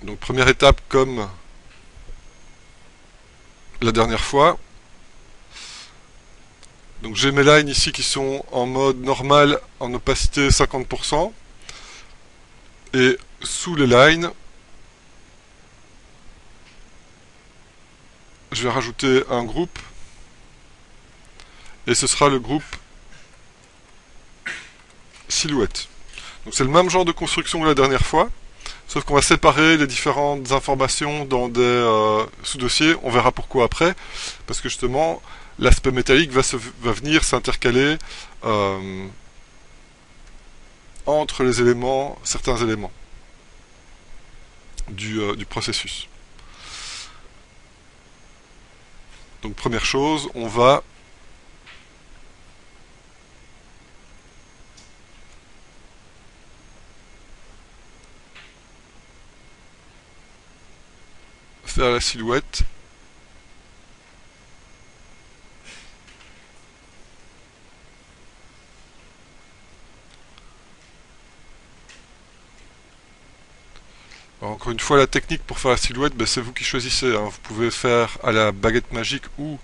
Donc première étape comme la dernière fois. Donc j'ai mes lines ici qui sont en mode normal en opacité 50%. Et sous les lines, je vais rajouter un groupe. Et ce sera le groupe silhouette. Donc c'est le même genre de construction que la dernière fois. Sauf qu'on va séparer les différentes informations dans des sous-dossiers. On verra pourquoi après. Parce que justement, l'aspect métallique va venir s'intercaler entre les éléments, certains éléments du processus. Donc première chose, on va faire la silhouette. Alors, encore une fois, la technique pour faire la silhouette, ben, c'est vous qui choisissez, hein. Vous pouvez faire à la baguette magique ou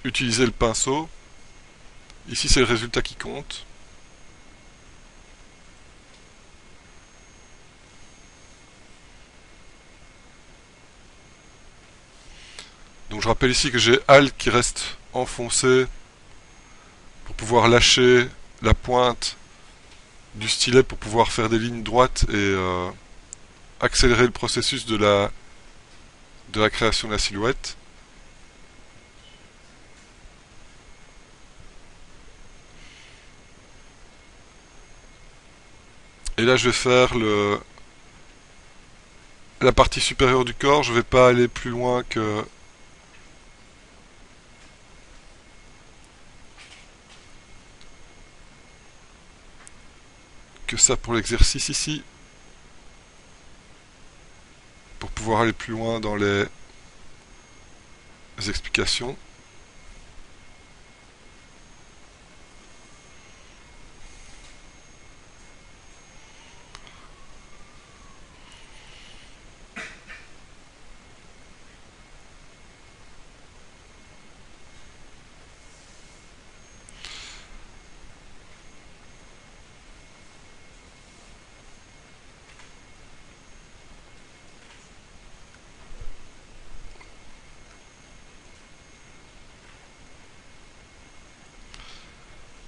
utiliser le pinceau. Ici, c'est le résultat qui compte. Donc je rappelle ici que j'ai Alt qui reste enfoncé pour pouvoir lâcher la pointe du stylet pour pouvoir faire des lignes droites et accélérer le processus de la création de la silhouette. Et là je vais faire la partie supérieure du corps, je ne vais pas aller plus loin que ça pour l'exercice ici, pour pouvoir aller plus loin dans les explications.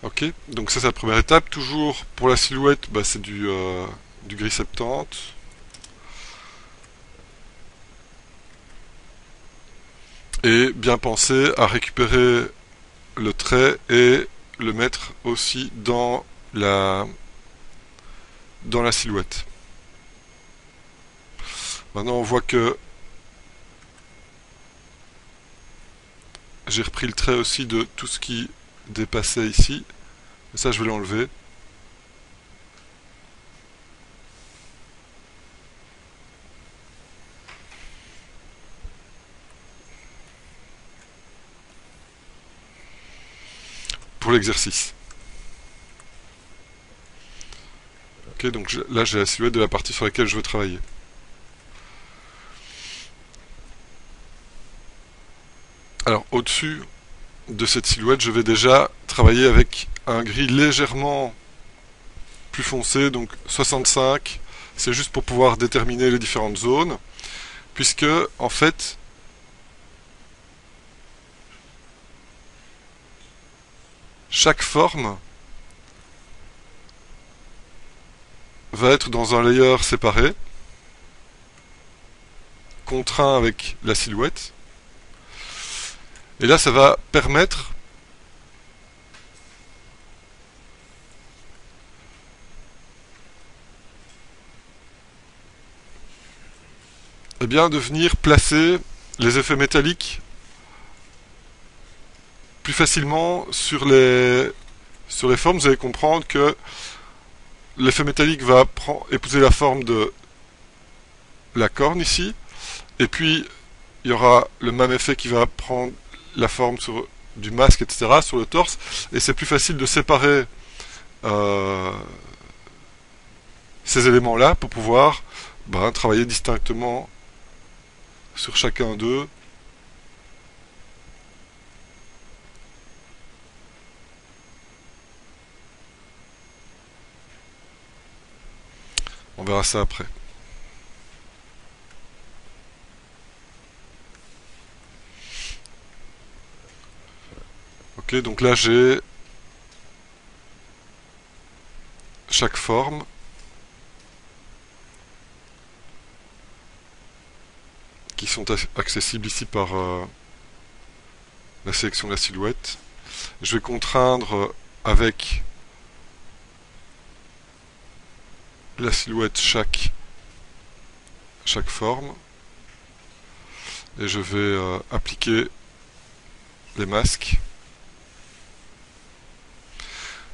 Ok, donc ça c'est la première étape. Toujours pour la silhouette, bah, c'est du gris 70. Et bien penser à récupérer le trait et le mettre aussi dans la silhouette. Maintenant on voit que j'ai repris le trait aussi de tout ce qui dépassait ici. Et ça je vais l'enlever. Pour l'exercice. Ok, donc là j'ai la silhouette de la partie sur laquelle je veux travailler. Alors au-dessus de cette silhouette, je vais déjà travailler avec un gris légèrement plus foncé, donc 65. C'est juste pour pouvoir déterminer les différentes zones, puisque en fait chaque forme va être dans un layer séparé, contraint avec la silhouette. Et là, ça va permettre eh bien, de venir placer les effets métalliques plus facilement sur les formes. Vous allez comprendre que l'effet métallique va épouser la forme de la corne ici, et puis il y aura le même effet qui va prendre la forme du masque, etc., sur le torse, et c'est plus facile de séparer ces éléments-là pour pouvoir travailler distinctement sur chacun d'eux. On verra ça après. Ok, donc là j'ai chaque forme. Qui sont accessibles ici par la sélection de la silhouette. Je vais contraindre avec la silhouette chaque forme et je vais appliquer les masques.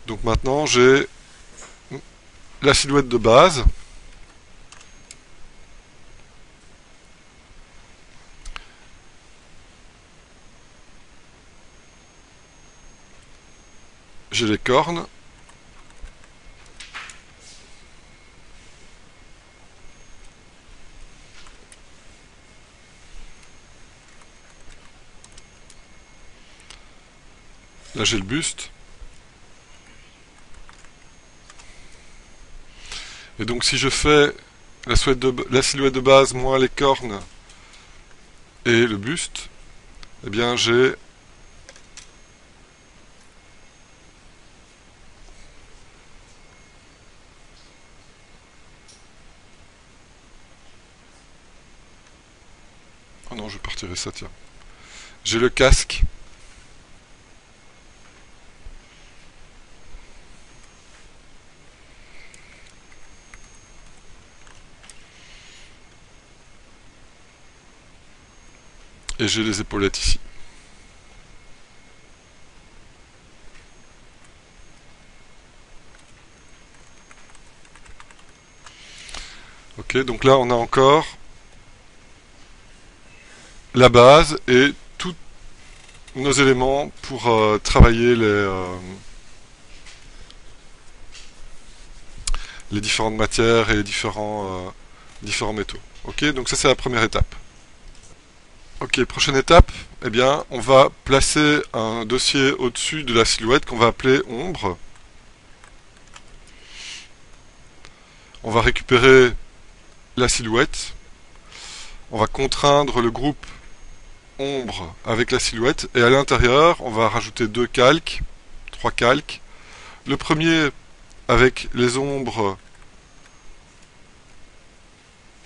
Donc maintenant j'ai la silhouette de base. J'ai les cornes. Là j'ai le buste. Et donc si je fais la silhouette de base moins les cornes et le buste, eh bien j'ai oh non, je vais partirer ça, tiens. J'ai le casque. Et j'ai les épaulettes ici. Ok, donc là on a encore la base et tous nos éléments pour travailler les différentes matières et les différents métaux. Ok, donc ça c'est la première étape. Ok, prochaine étape, eh bien, on va placer un dossier au-dessus de la silhouette qu'on va appeler ombre. On va récupérer la silhouette. On va contraindre le groupe ombre avec la silhouette. Et à l'intérieur, on va rajouter 3 calques. Le premier avec les ombres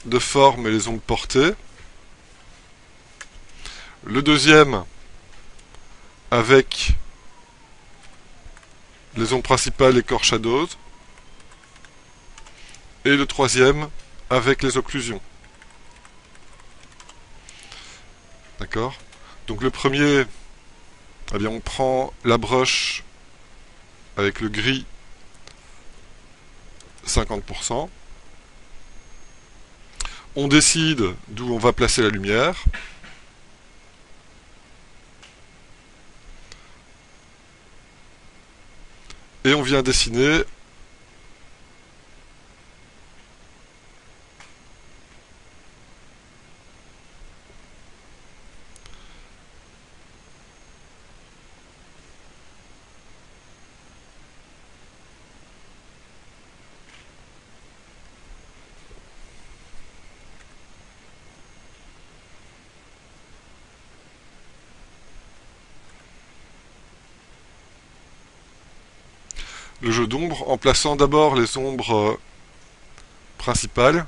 de forme et les ombres portées. Le deuxième avec les ombres principales et core shadows. Et le troisième avec les occlusions. D'accord? Donc le premier, eh bien on prend la broche avec le gris 50%. On décide d'où on va placer la lumière. Et on vient dessiner le jeu d'ombre en plaçant d'abord les ombres principales.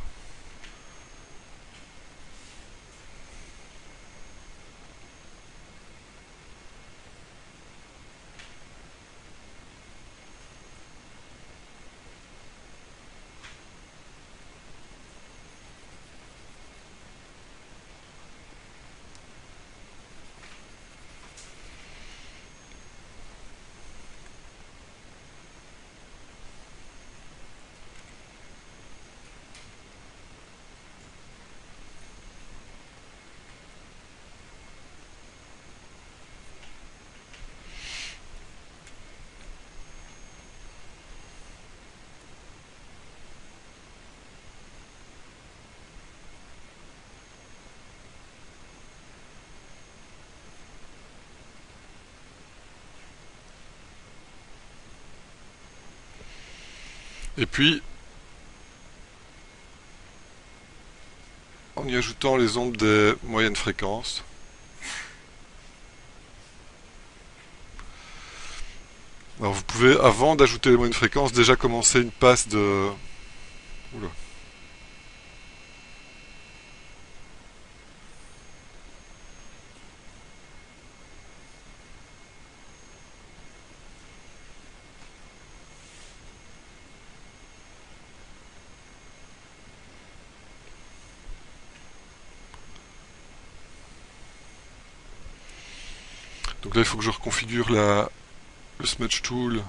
Et puis, en y ajoutant les ombres des moyennes fréquences, alors vous pouvez, avant d'ajouter les moyennes fréquences, déjà commencer une passe de... Oula. Donc là, il faut que je reconfigure le Smudge Tool.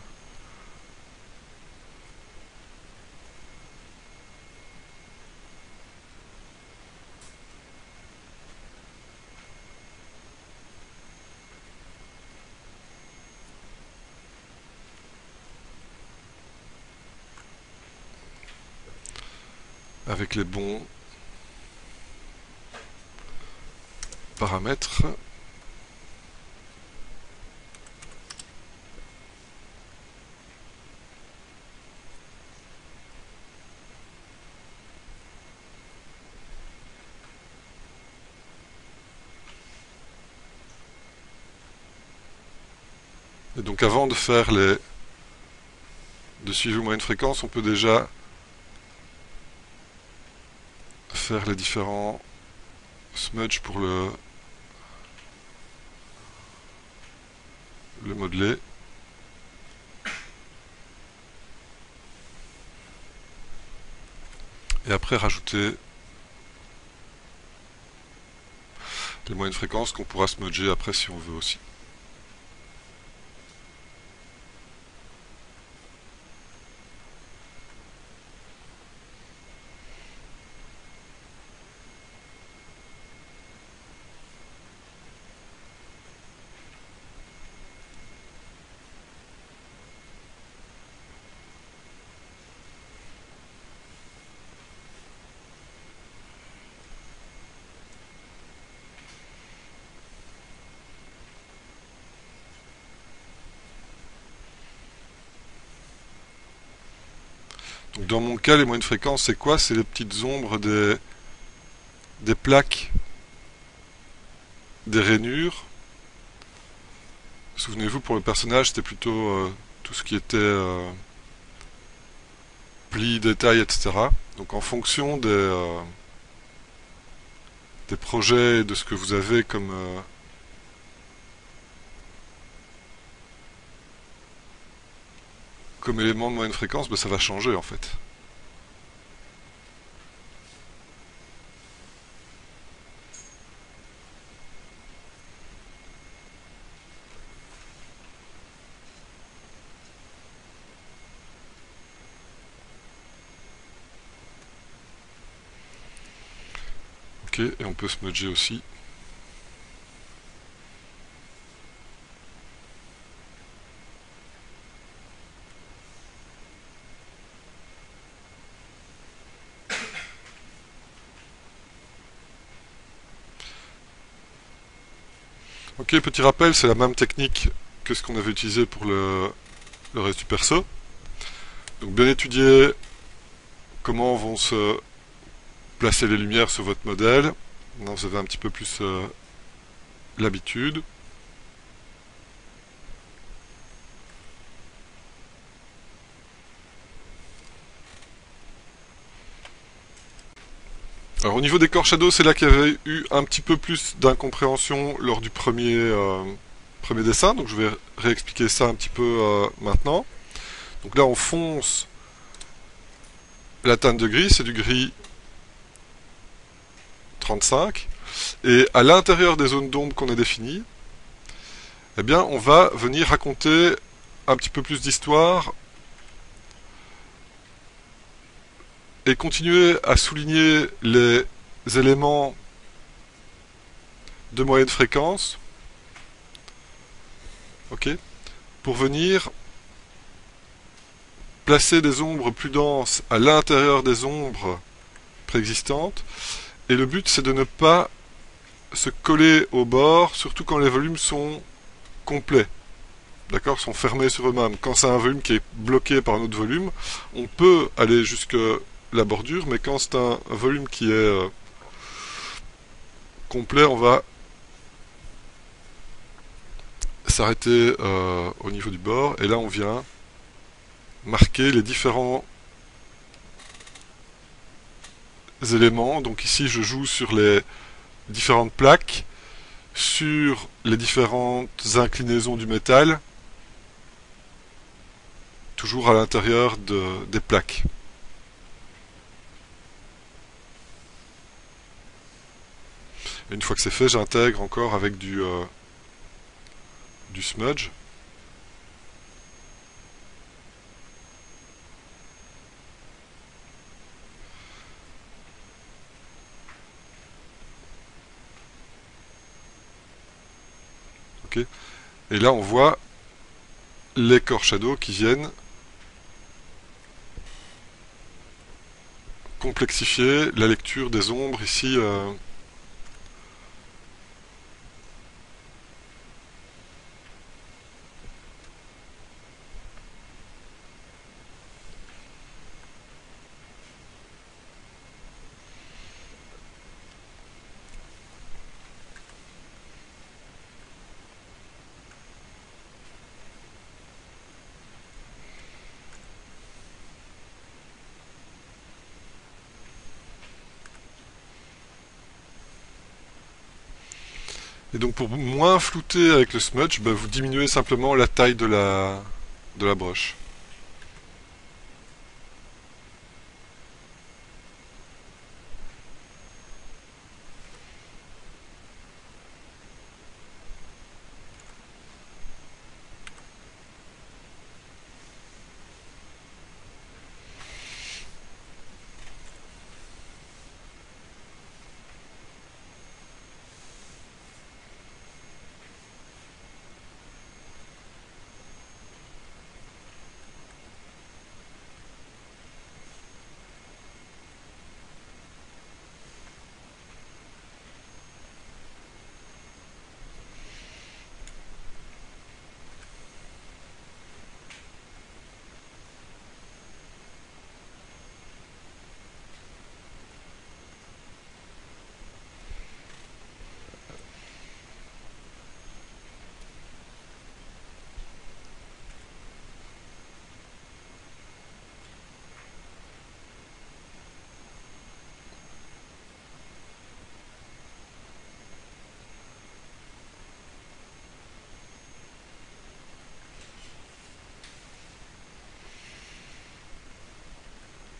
Avec les bons paramètres. Et donc avant de faire de suivre moyenne fréquence, on peut déjà faire les différents smudges pour le modeler. Et après rajouter les moyennes fréquences qu'on pourra smudger après si on veut aussi. Donc dans mon cas, les moyennes fréquences, c'est quoi? C'est les petites ombres des plaques, des rainures. Souvenez-vous, pour le personnage, c'était plutôt tout ce qui était plis, détails, etc. Donc en fonction des projets et de ce que vous avez comme élément de moyenne fréquence, ben, ça va changer en fait. Ok, et on peut smudger aussi. Ok, petit rappel, c'est la même technique que ce qu'on avait utilisé pour le reste du perso. Donc bien étudier comment vont se placer les lumières sur votre modèle. Maintenant vous avez un petit peu plus l'habitude. Alors au niveau des Core Shadows, c'est là qu'il y avait eu un petit peu plus d'incompréhension lors du premier dessin, donc je vais réexpliquer ça un petit peu maintenant. Donc là on fonce la teinte de gris, c'est du gris 35, et à l'intérieur des zones d'ombre qu'on a définies, eh bien on va venir raconter un petit peu plus d'histoire et continuer à souligner les éléments de moyenne fréquence, ok, pour venir placer des ombres plus denses à l'intérieur des ombres préexistantes. Et le but, c'est de ne pas se coller au bord, surtout quand les volumes sont complets. d'accord, sont fermés sur eux-mêmes. Quand c'est un volume qui est bloqué par un autre volume, on peut aller jusque la bordure, mais quand c'est un volume qui est complet, on va s'arrêter au niveau du bord, et là on vient marquer les différents éléments. Donc ici je joue sur les différentes plaques, sur les différentes inclinaisons du métal, toujours à l'intérieur des plaques. Et une fois que c'est fait, j'intègre encore avec du smudge. Okay. Et là on voit les core shadows qui viennent complexifier la lecture des ombres ici. Et donc pour moins flouter avec le smudge, bah, vous diminuez simplement la taille de la broche.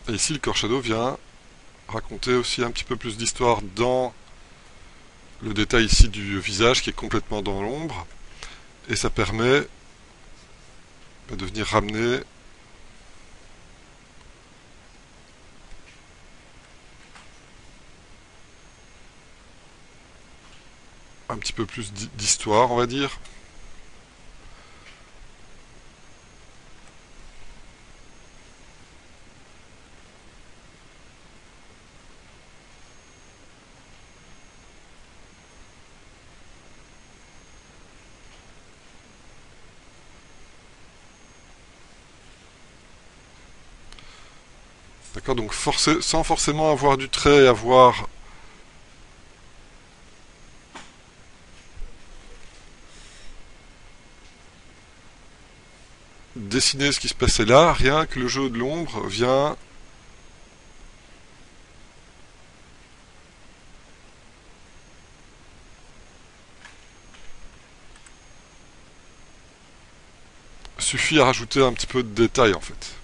Et ici le core shadow vient raconter aussi un petit peu plus d'histoire dans le détail ici du visage qui est complètement dans l'ombre. Et ça permet de venir ramener un petit peu plus d'histoire, on va dire. D'accord, donc sans forcément avoir du trait, avoir dessiner ce qui se passait là, rien que le jeu de l'ombre vient suffit à rajouter un petit peu de détail en fait.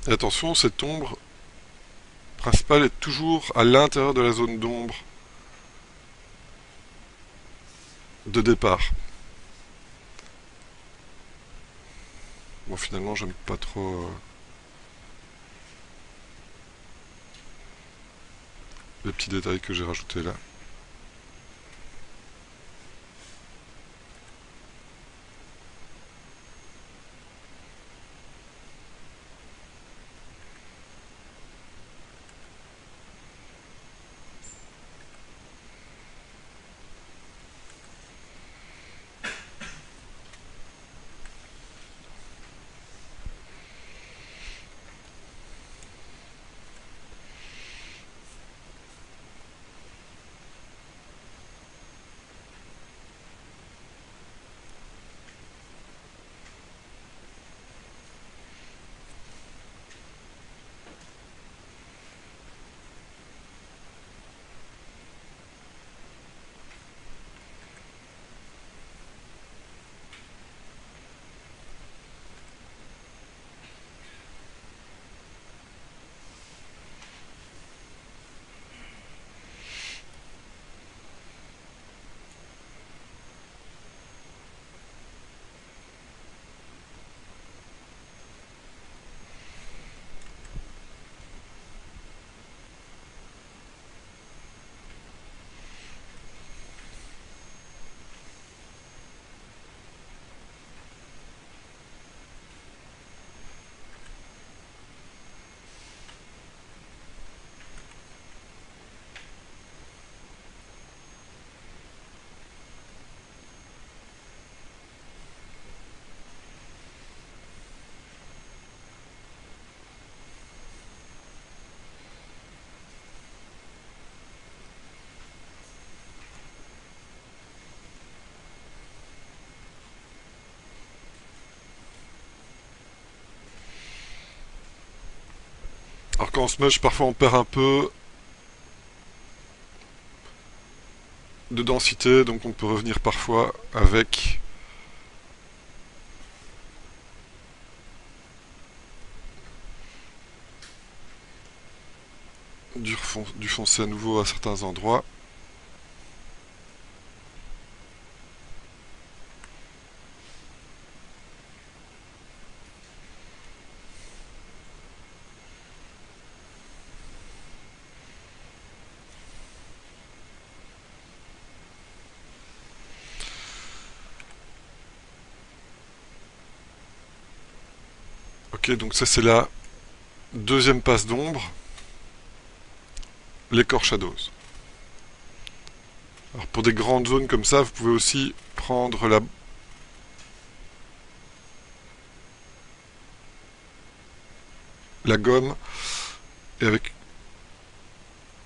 Et attention, cette ombre principale est toujours à l'intérieur de la zone d'ombre de départ. Bon, finalement, j'aime pas trop les petits détails que j'ai rajoutés là. Alors quand on se mèche, parfois on perd un peu de densité, donc on peut revenir parfois avec du foncé à nouveau à certains endroits. Ok, donc ça c'est la deuxième passe d'ombre, les Core Shadows. Alors pour des grandes zones comme ça, vous pouvez aussi prendre la gomme et avec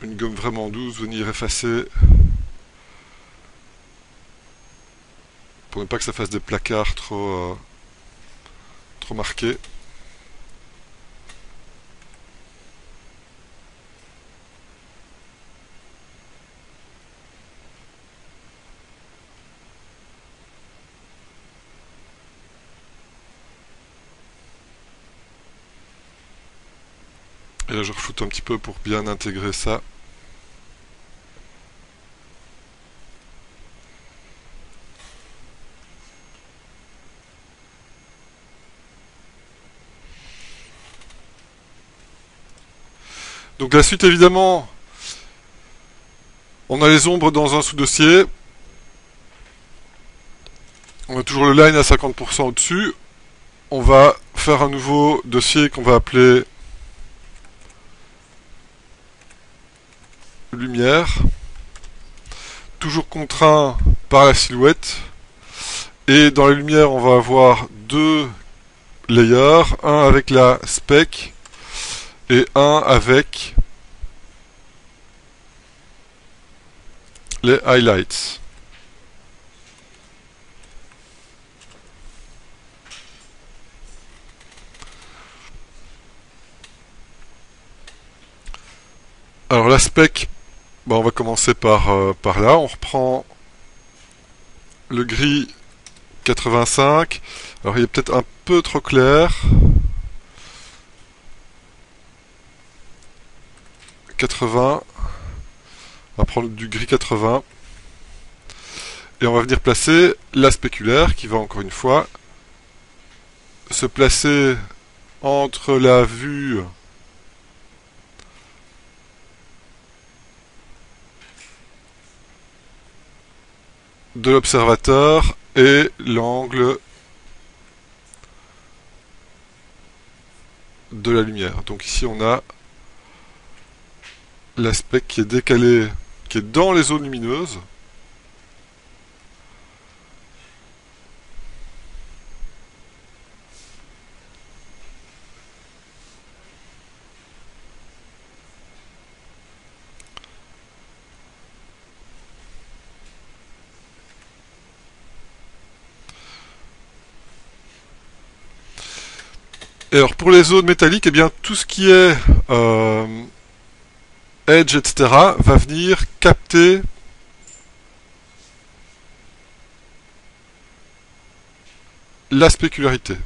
une gomme vraiment douce venir effacer pour ne pas que ça fasse des placards trop marqués. Et là je refoute un petit peu pour bien intégrer ça. Donc la suite évidemment, on a les ombres dans un sous-dossier. On a toujours le line à 50% au-dessus. On va faire un nouveau dossier qu'on va appeler lumière. Toujours contraint par la silhouette. Et dans les lumières, on va avoir deux layers. Un avec la spec et un avec les highlights. Alors la spec, on va commencer par là. On reprend le gris 85. Alors il est peut-être un peu trop clair. 80. On va prendre du gris 80. Et on va venir placer la spéculaire qui va encore une fois se placer entre la vue de l'observateur et l'angle de la lumière. Donc ici on a l'aspect qui est décalé, qui est dans les zones lumineuses. Et alors pour les zones métalliques, eh bien tout ce qui est edge, etc., va venir capter la spécularité.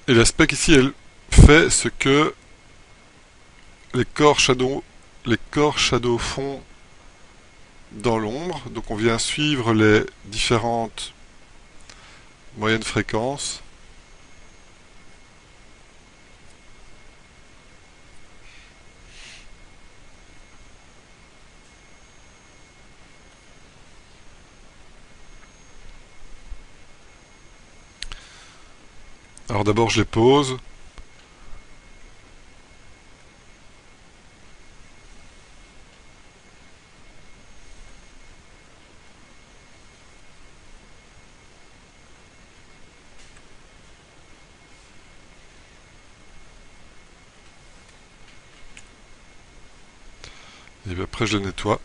Et l'aspect ici, elle fait ce que les corps shadow font dans l'ombre. Donc on vient suivre les différentes moyennes fréquences. Alors d'abord je les pose. Et puis après je les nettoie.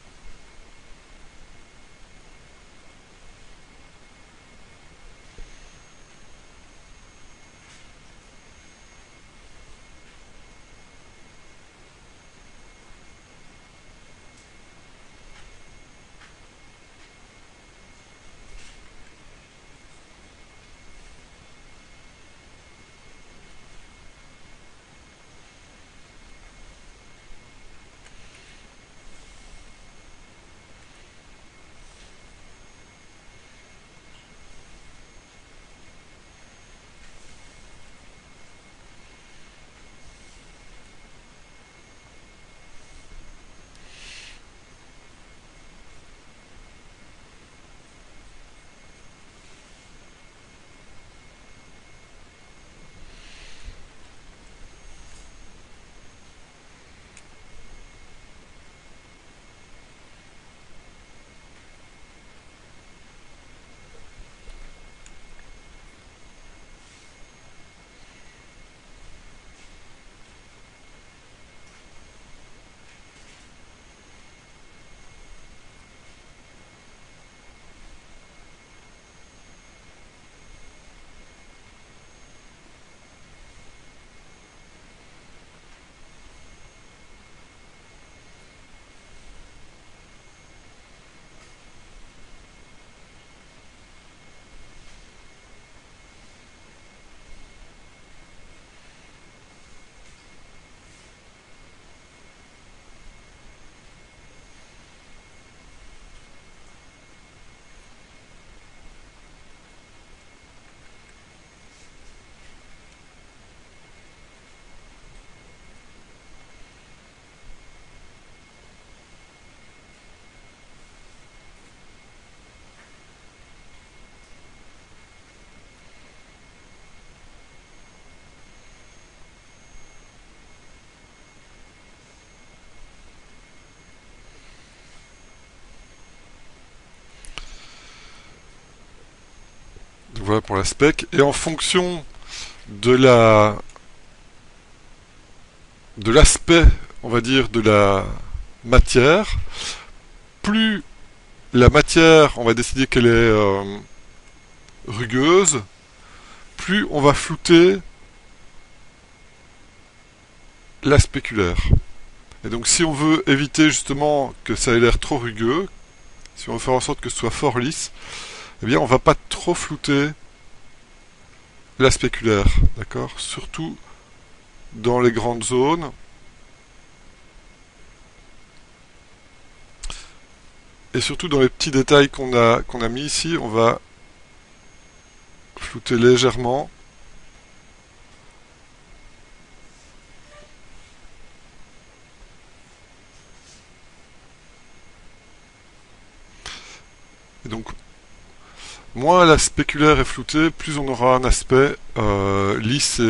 voilà pour la spec. Et en fonction de l'aspect, on va dire, de la matière, plus la matière, on va décider qu'elle est rugueuse, plus on va flouter la spéculaire. Et donc si on veut éviter justement que ça ait l'air trop rugueux, si on veut faire en sorte que ce soit fort lisse, eh bien on va pas trop flouter la spéculaire, d'accord? Surtout dans les grandes zones. Et surtout dans les petits détails qu'on a mis ici, on va flouter légèrement. Et donc, moins la spéculaire est floutée, plus on aura un aspect lisse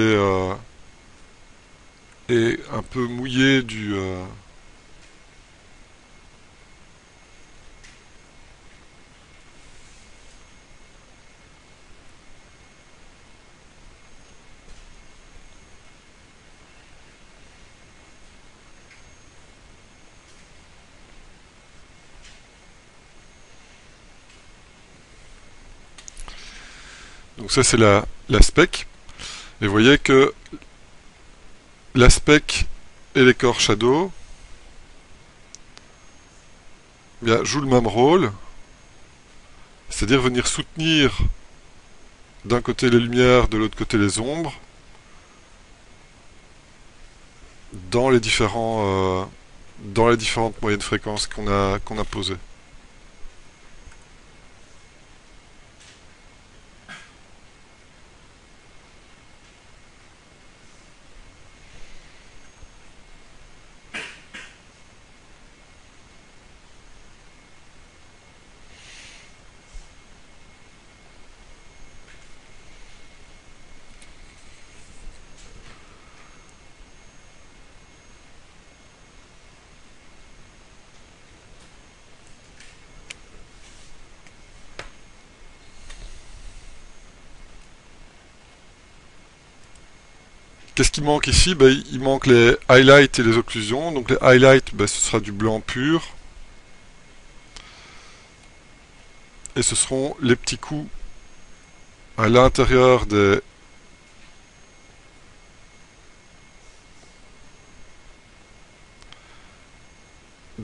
et un peu mouillé du... Donc ça c'est la spec. Et vous voyez que la spec et les corps shadow bien, jouent le même rôle, c'est-à-dire venir soutenir d'un côté les lumières, de l'autre côté les ombres, dans les différentes moyennes fréquences qu'on a posées. Qu'est-ce qui manque ici? Il manque les highlights et les occlusions. Donc les highlights, ce sera du blanc pur. Et ce seront les petits coups à l'intérieur des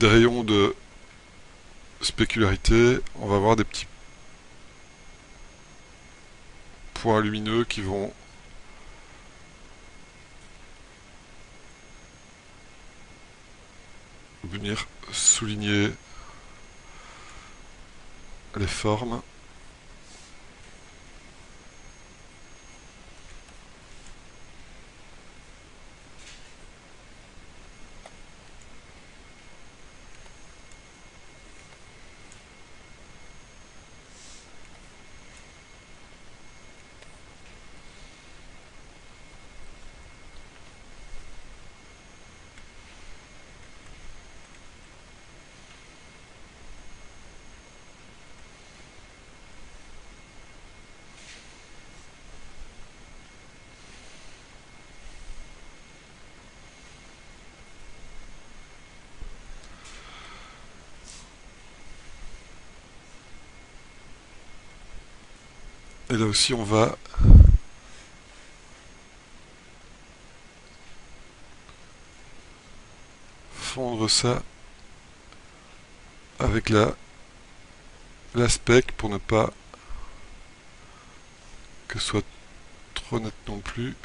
rayons de spécularité. On va avoir des petits points lumineux qui vont venir souligner les formes. Et là aussi on va fondre ça avec la spec pour ne pas que ce soit trop net non plus.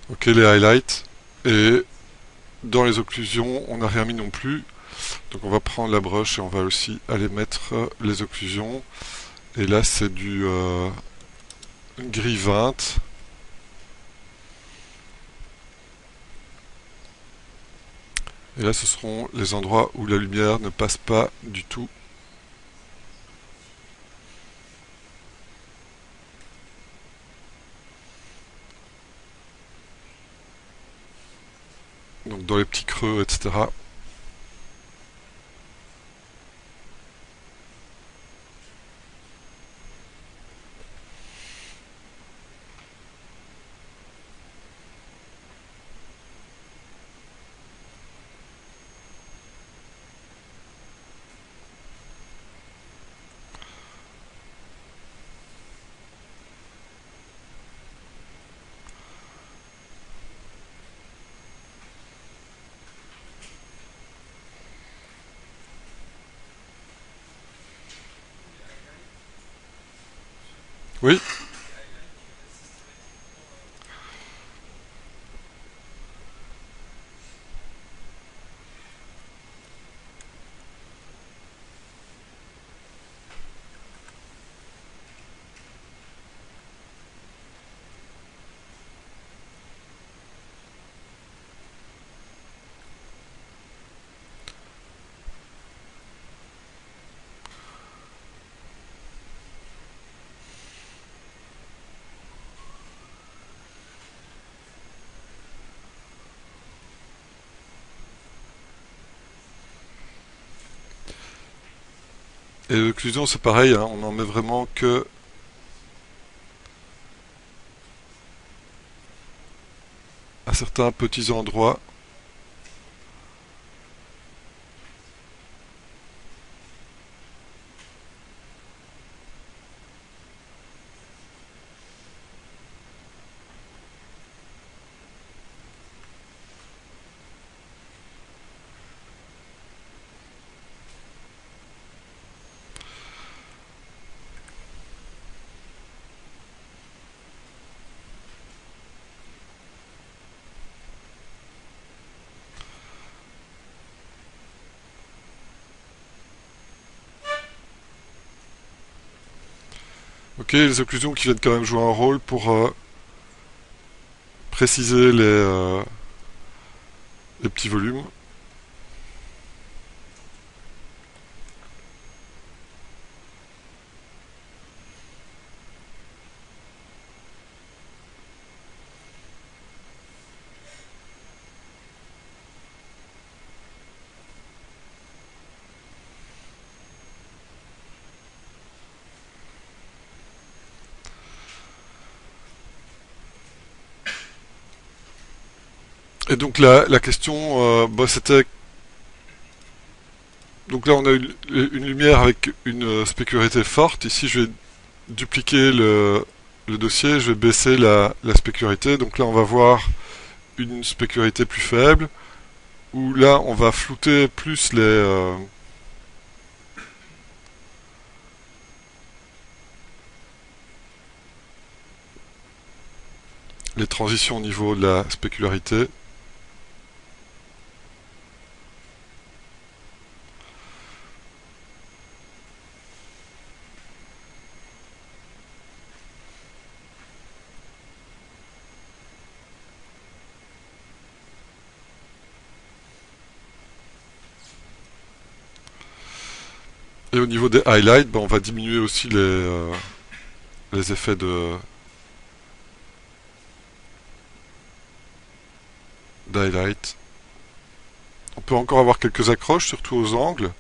Ok, les highlights. Et dans les occlusions, on n'a rien mis non plus. Donc on va prendre la broche et on va aussi aller mettre les occlusions. Et là, c'est du gris 20. Et là, ce seront les endroits où la lumière ne passe pas du tout. Donc dans les petits creux, etc. Oui. Et l'occlusion, c'est pareil, hein, on en met vraiment que à certains petits endroits. Ok, les occlusions qui viennent quand même jouer un rôle pour préciser les petits volumes. Et donc la question, bah, c'était... Donc là on a une lumière avec une spécularité forte. Ici je vais dupliquer le dossier, je vais baisser la spécularité. Donc là on va voir une spécularité plus faible. Où là on va flouter plus les transitions au niveau de la spécularité. Et au niveau des highlights, ben, on va diminuer aussi les effets d'highlight. On peut encore avoir quelques accroches, surtout aux angles.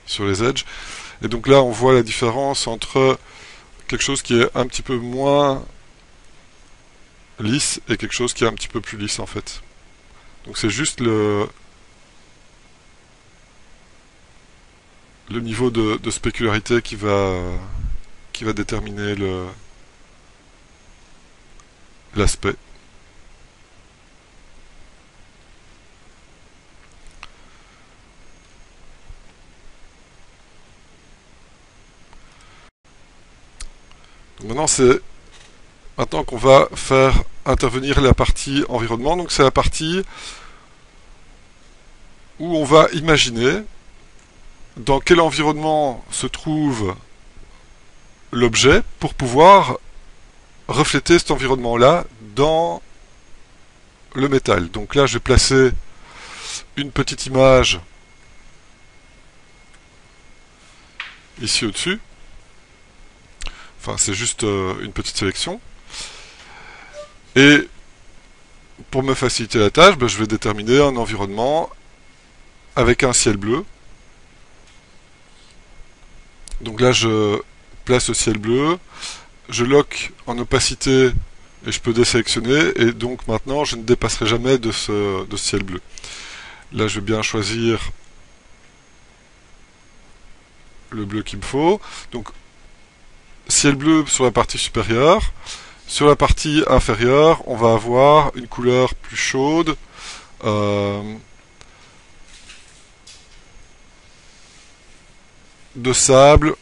Sur les edges. Et donc là, on voit la différence entre quelque chose qui est un petit peu moins lisse et quelque chose qui est un petit peu plus lisse en fait. Donc c'est juste le niveau de spécularité qui va déterminer l'aspect. Maintenant, c'est maintenant qu'on va faire intervenir la partie environnement. Donc c'est la partie où on va imaginer dans quel environnement se trouve l'objet pour pouvoir refléter cet environnement-là dans le métal. Donc là, je vais placer une petite image ici au-dessus. Enfin, c'est juste une petite sélection. Et pour me faciliter la tâche, je vais déterminer un environnement avec un ciel bleu. Donc là, je place le ciel bleu, je lock en opacité et je peux désélectionner. Et donc maintenant, je ne dépasserai jamais de ce ciel bleu. Là, je vais bien choisir le bleu qu'il me faut. Donc, ciel bleu sur la partie supérieure. Sur la partie inférieure, on va avoir une couleur plus chaude. De sable,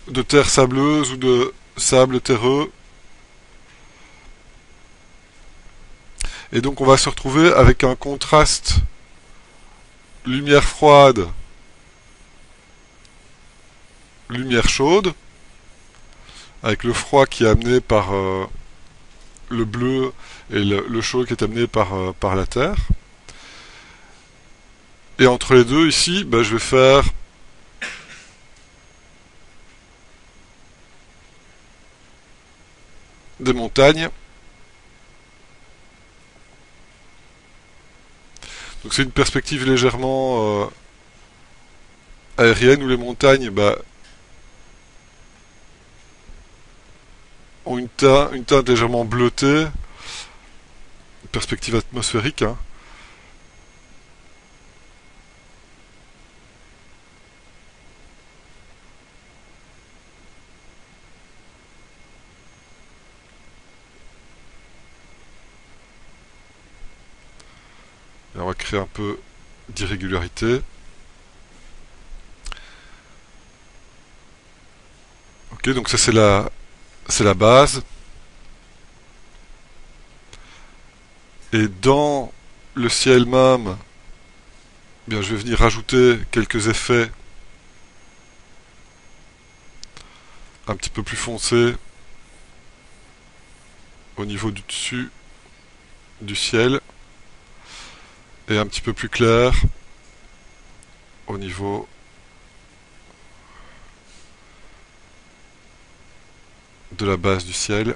de terre sableuse ou de sable terreux. Et donc on va se retrouver avec un contraste lumière froide, lumière chaude, avec le froid qui est amené par le bleu et le chaud qui est amené par la terre. Et entre les deux, ici, je vais faire des montagnes. Donc c'est une perspective légèrement aérienne où les montagnes ont une teinte légèrement bleutée. Une perspective atmosphérique, hein. Et on va créer un peu d'irrégularité. Ok, donc ça c'est la base. Et dans le ciel même, je vais venir rajouter quelques effets un petit peu plus foncés au niveau du dessus du ciel et un petit peu plus clair au niveau de la base du ciel.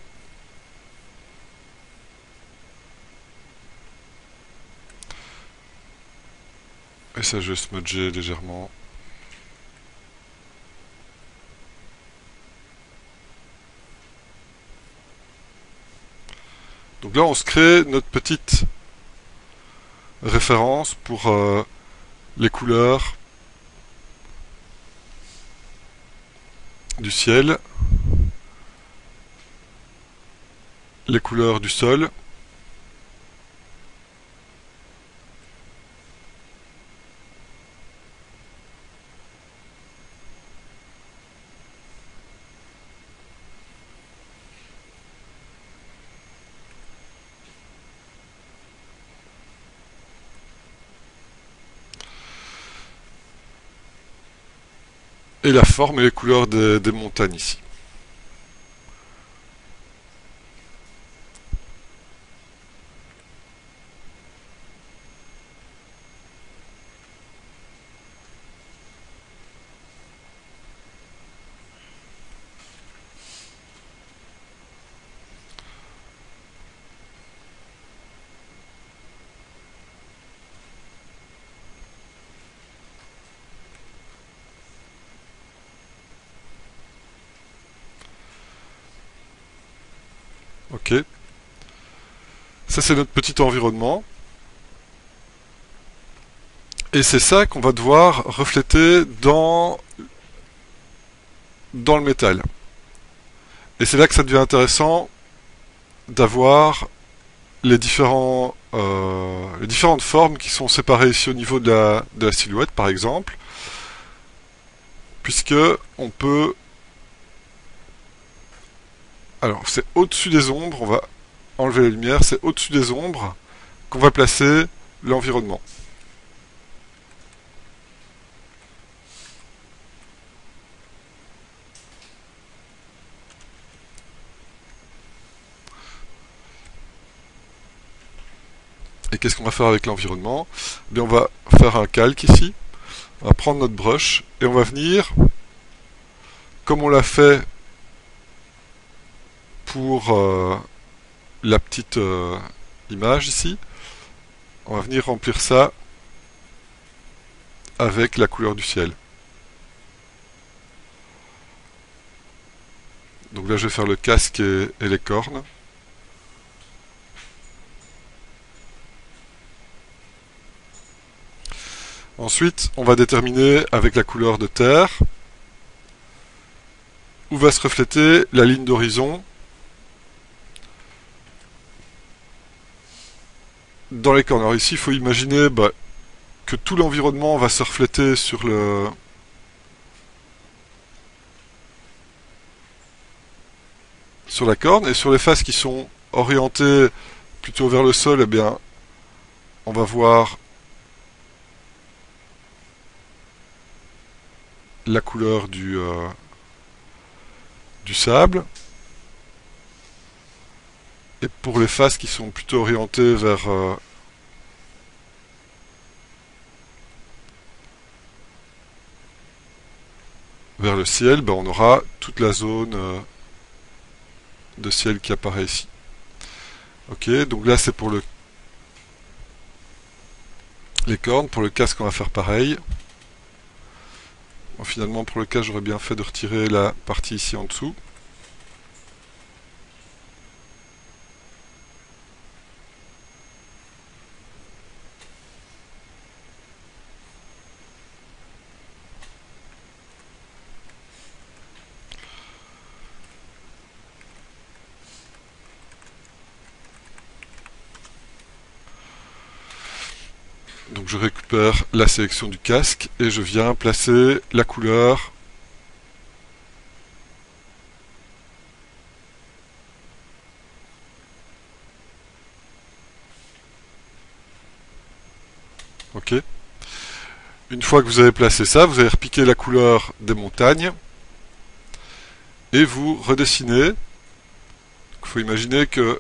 Et ça, je vais smudger légèrement. Donc là, on se crée notre petite référence pour les couleurs du ciel, les couleurs du sol. Et la forme et les couleurs des montagnes ici. Ok. Ça, c'est notre petit environnement. Et c'est ça qu'on va devoir refléter dans le métal. Et c'est là que ça devient intéressant d'avoir les différentes formes qui sont séparées ici au niveau de la silhouette, par exemple, puisque on peut... Alors, c'est au-dessus des ombres, on va enlever la lumière, c'est au-dessus des ombres qu'on va placer l'environnement. Et qu'est-ce qu'on va faire avec l'environnement? Eh bien, on va faire un calque ici. On va prendre notre brush et on va venir, comme on l'a fait pour la petite image ici, on va venir remplir ça avec la couleur du ciel. Donc là, je vais faire le casque et les cornes. Ensuite, on va déterminer avec la couleur de terre où va se refléter la ligne d'horizon dans les cornes. Alors ici, il faut imaginer que tout l'environnement va se refléter sur la corne, et sur les faces qui sont orientées plutôt vers le sol, eh bien, on va voir la couleur du sable. Et pour les faces qui sont plutôt orientées vers le ciel, ben on aura toute la zone de ciel qui apparaît ici. Ok, donc là c'est pour les cornes. Pour le casque, on va faire pareil. Bon, finalement, pour le casque, j'aurais bien fait de retirer la partie ici en dessous. Donc je récupère la sélection du casque et je viens placer la couleur ok. Une fois que vous avez placé ça, vous allez repiquer la couleur des montagnes et vous redessinez. Il faut imaginer que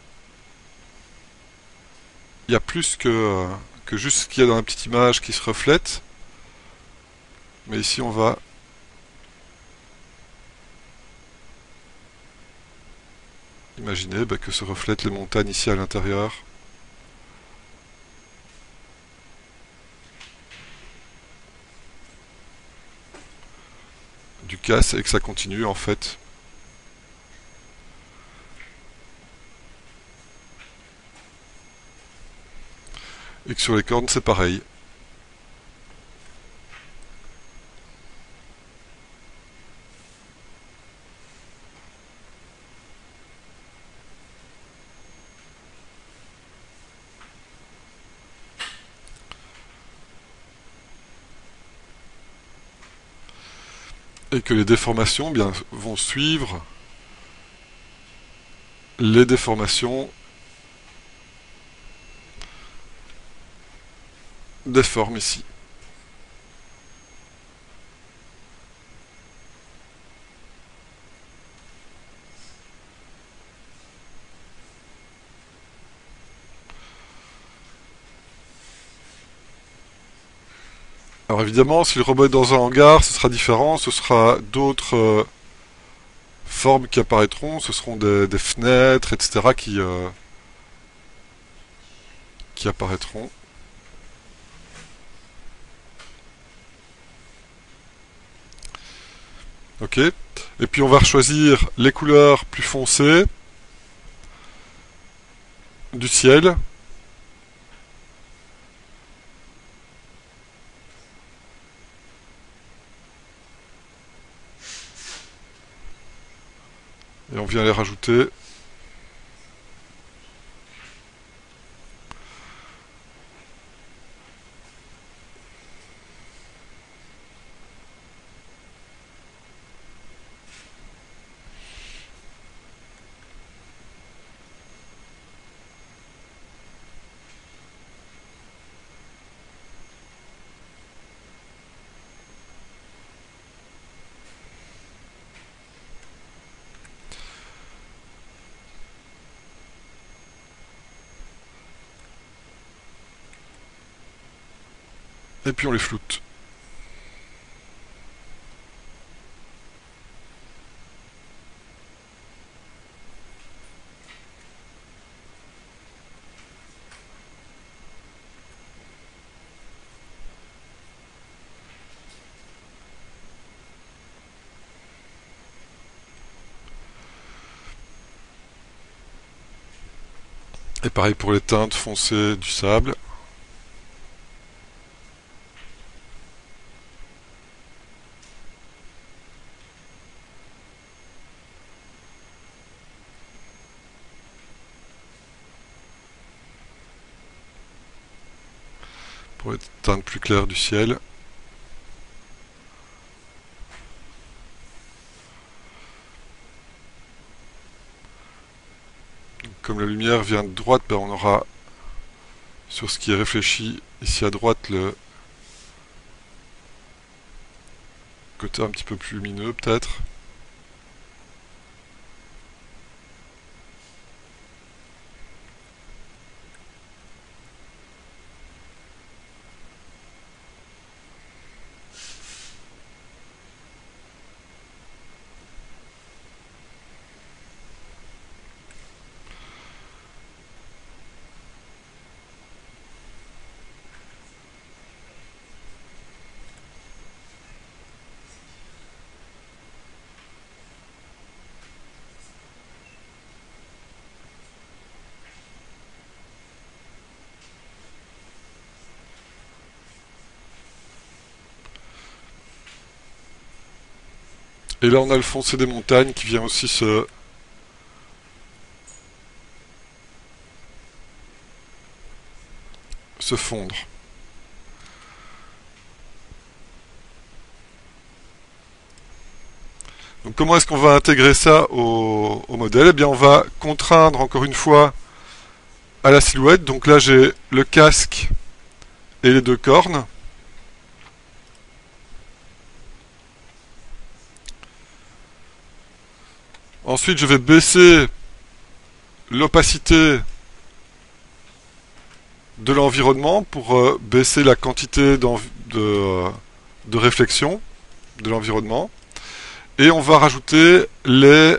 il y a plus que juste ce qu'il y a dans la petite image qui se reflète. Mais ici on va imaginer que se reflètent les montagnes ici à l'intérieur du casque et que ça continue en fait. Et que sur les cornes c'est pareil. Et que les déformations bien, vont suivre les déformations des formes ici. Alors évidemment, si le robot est dans un hangar, ce sera différent, ce sera d'autres formes qui apparaîtront, ce seront des fenêtres, etc. Qui apparaîtront. Ok. Et puis on va choisir les couleurs plus foncées du ciel. Et on vient les rajouter. Et puis on les floute. Et pareil pour les teintes foncées du sable. Pour les teintes plus claires du ciel. Comme la lumière vient de droite, ben on aura sur ce qui est réfléchi ici à droite le côté un petit peu plus lumineux peut-être. Et là on a le foncé des montagnes qui vient aussi se fondre. Donc comment est-ce qu'on va intégrer ça au modèle? Eh bien on va contraindre encore une fois à la silhouette. Donc là j'ai le casque et les deux cornes. Ensuite je vais baisser l'opacité de l'environnement pour baisser la quantité de réflexion de l'environnement. Et on va rajouter les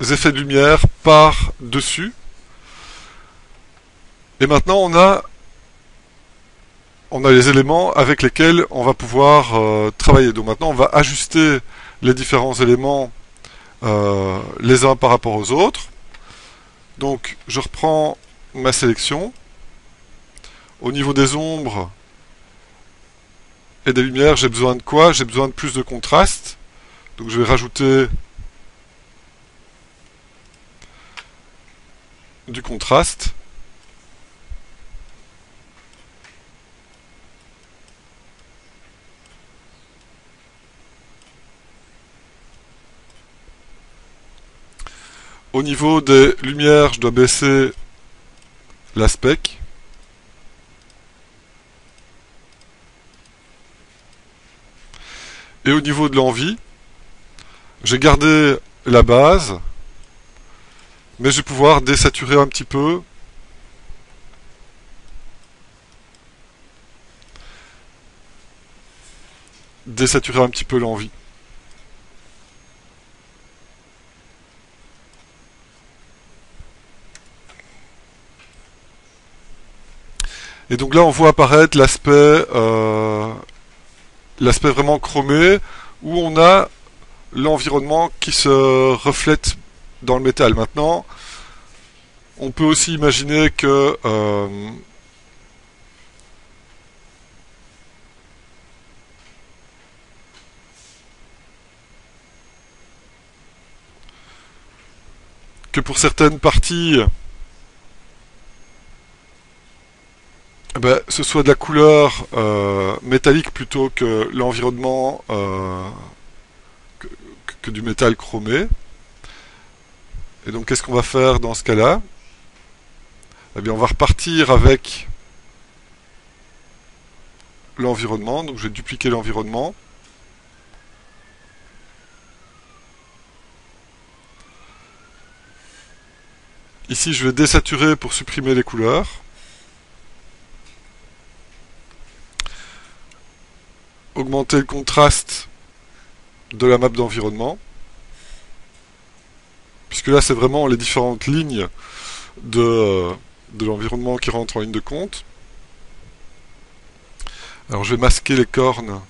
effets de lumière par-dessus. Et maintenant on a les éléments avec lesquels on va pouvoir travailler. Donc maintenant on va ajuster les différents éléments les uns par rapport aux autres. Donc je reprends ma sélection. Au niveau des ombres et des lumières, j'ai besoin de quoi? J'ai besoin de plus de contraste. Donc je vais rajouter du contraste. Au niveau des lumières, je dois baisser l'aspect. Et au niveau de l'envie, j'ai gardé la base, mais je vais pouvoir désaturer un petit peu. Désaturer un petit peu l'envie. Et donc là, on voit apparaître l'aspect vraiment chromé, où on a l'environnement qui se reflète dans le métal. Maintenant, on peut aussi imaginer que pour certaines parties, ce soit de la couleur métallique plutôt que l'environnement que du métal chromé. Et donc qu'est-ce qu'on va faire dans ce cas-là? Eh bien on va repartir avec l'environnement. Donc je vais dupliquer l'environnement. Ici je vais désaturer pour supprimer les couleurs. augmenter le contraste de la map d'environnement, puisque là c'est vraiment les différentes lignes de l'environnement qui rentrent en ligne de compte. Alors je vais masquer les cornes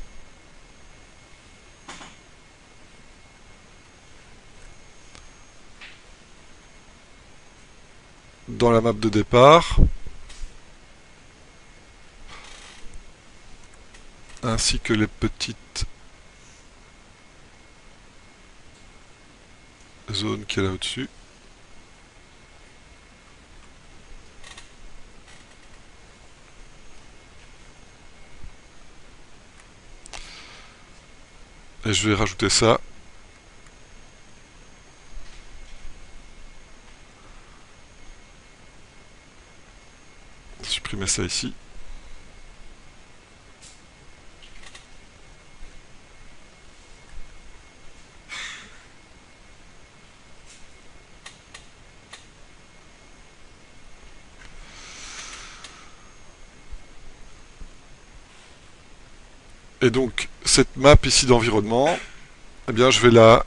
dans la map de départ, ainsi que les petites zones qu'il y a là au-dessus. Et je vais rajouter ça. Supprimer ça ici. Et donc, cette map ici d'environnement, eh bien, je vais la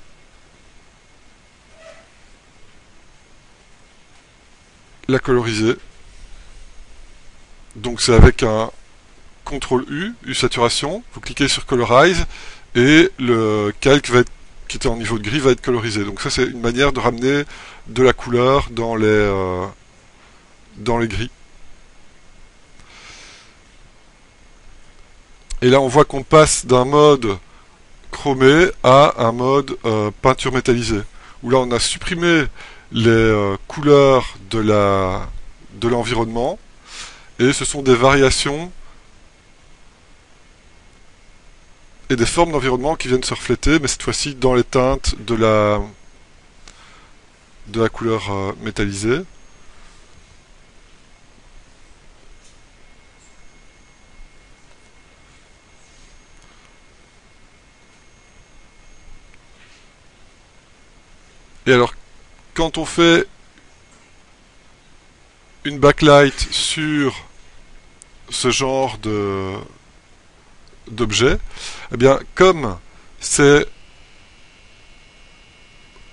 coloriser. Donc, c'est avec un CTRL U saturation. Vous cliquez sur Colorize et le calque qui était en niveau de gris va être colorisé. Donc, ça, c'est une manière de ramener de la couleur dans les gris. Et là, on voit qu'on passe d'un mode chromé à un mode peinture métallisée, où là, on a supprimé les couleurs de l'environnement, et ce sont des variations et des formes d'environnement qui viennent se refléter, mais cette fois-ci dans les teintes de la couleur métallisée. Et alors, quand on fait une backlight sur ce genre d'objet, eh bien, comme c'est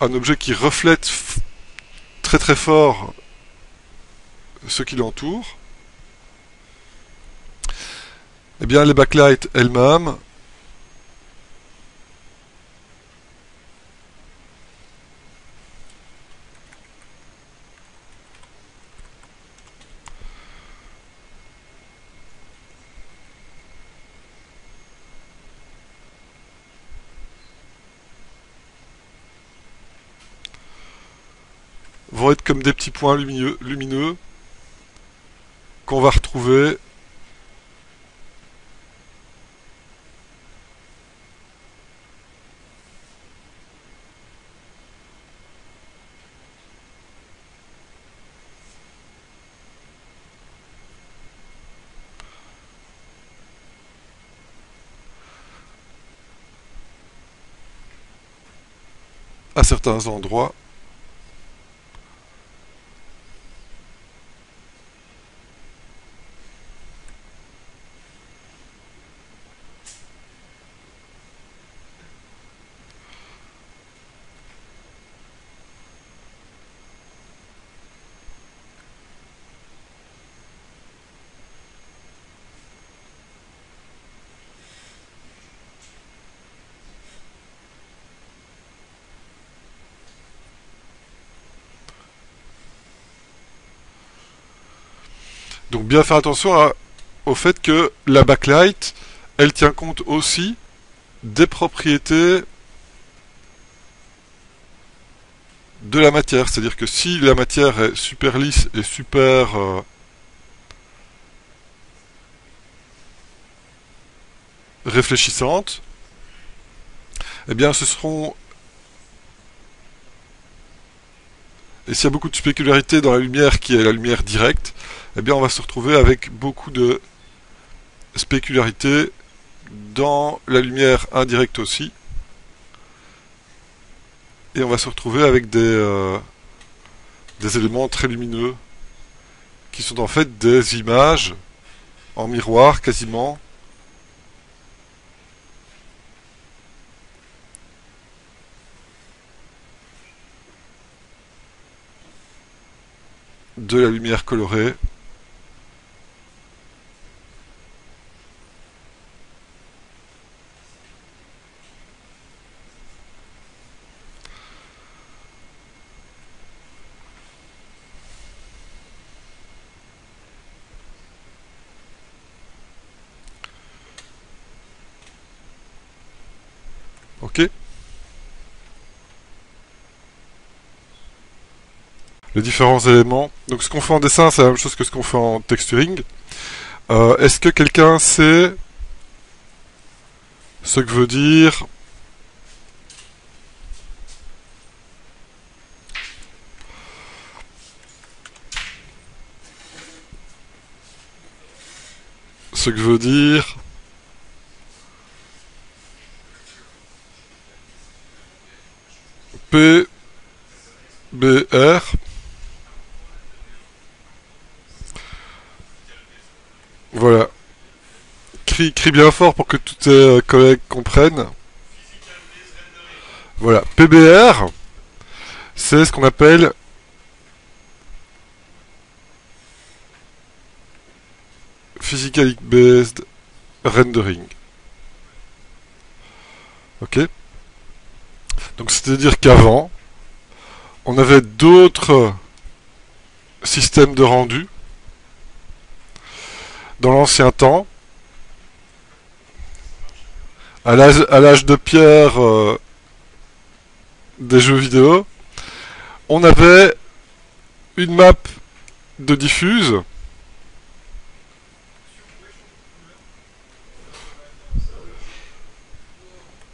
un objet qui reflète très très fort ce qui l'entoure, eh bien, les backlights elles-mêmes vont être comme des petits points lumineux qu'on va retrouver à certains endroits. Donc bien faire attention au fait que la backlight, elle tient compte aussi des propriétés de la matière. C'est-à-dire que si la matière est super lisse et super réfléchissante, eh bien ce seront... Et s'il y a beaucoup de spécularité dans la lumière qui est la lumière directe, eh bien on va se retrouver avec beaucoup de spécularité dans la lumière indirecte aussi. Et on va se retrouver avec des éléments très lumineux qui sont en fait des images en miroir quasiment de la lumière colorée. Ok. Les différents éléments. Donc ce qu'on fait en dessin, c'est la même chose que ce qu'on fait en texturing. Est-ce que quelqu'un sait ce que veut dire ce que veut dire PBR? Voilà. Crie bien fort pour que tous tes collègues comprennent. Voilà. PBR, c'est ce qu'on appelle Physical Based Rendering. Ok. Donc c'est-à-dire qu'avant, on avait d'autres systèmes de rendu. Dans l'ancien temps, à l'âge de pierre des jeux vidéo, on avait une map de diffuse.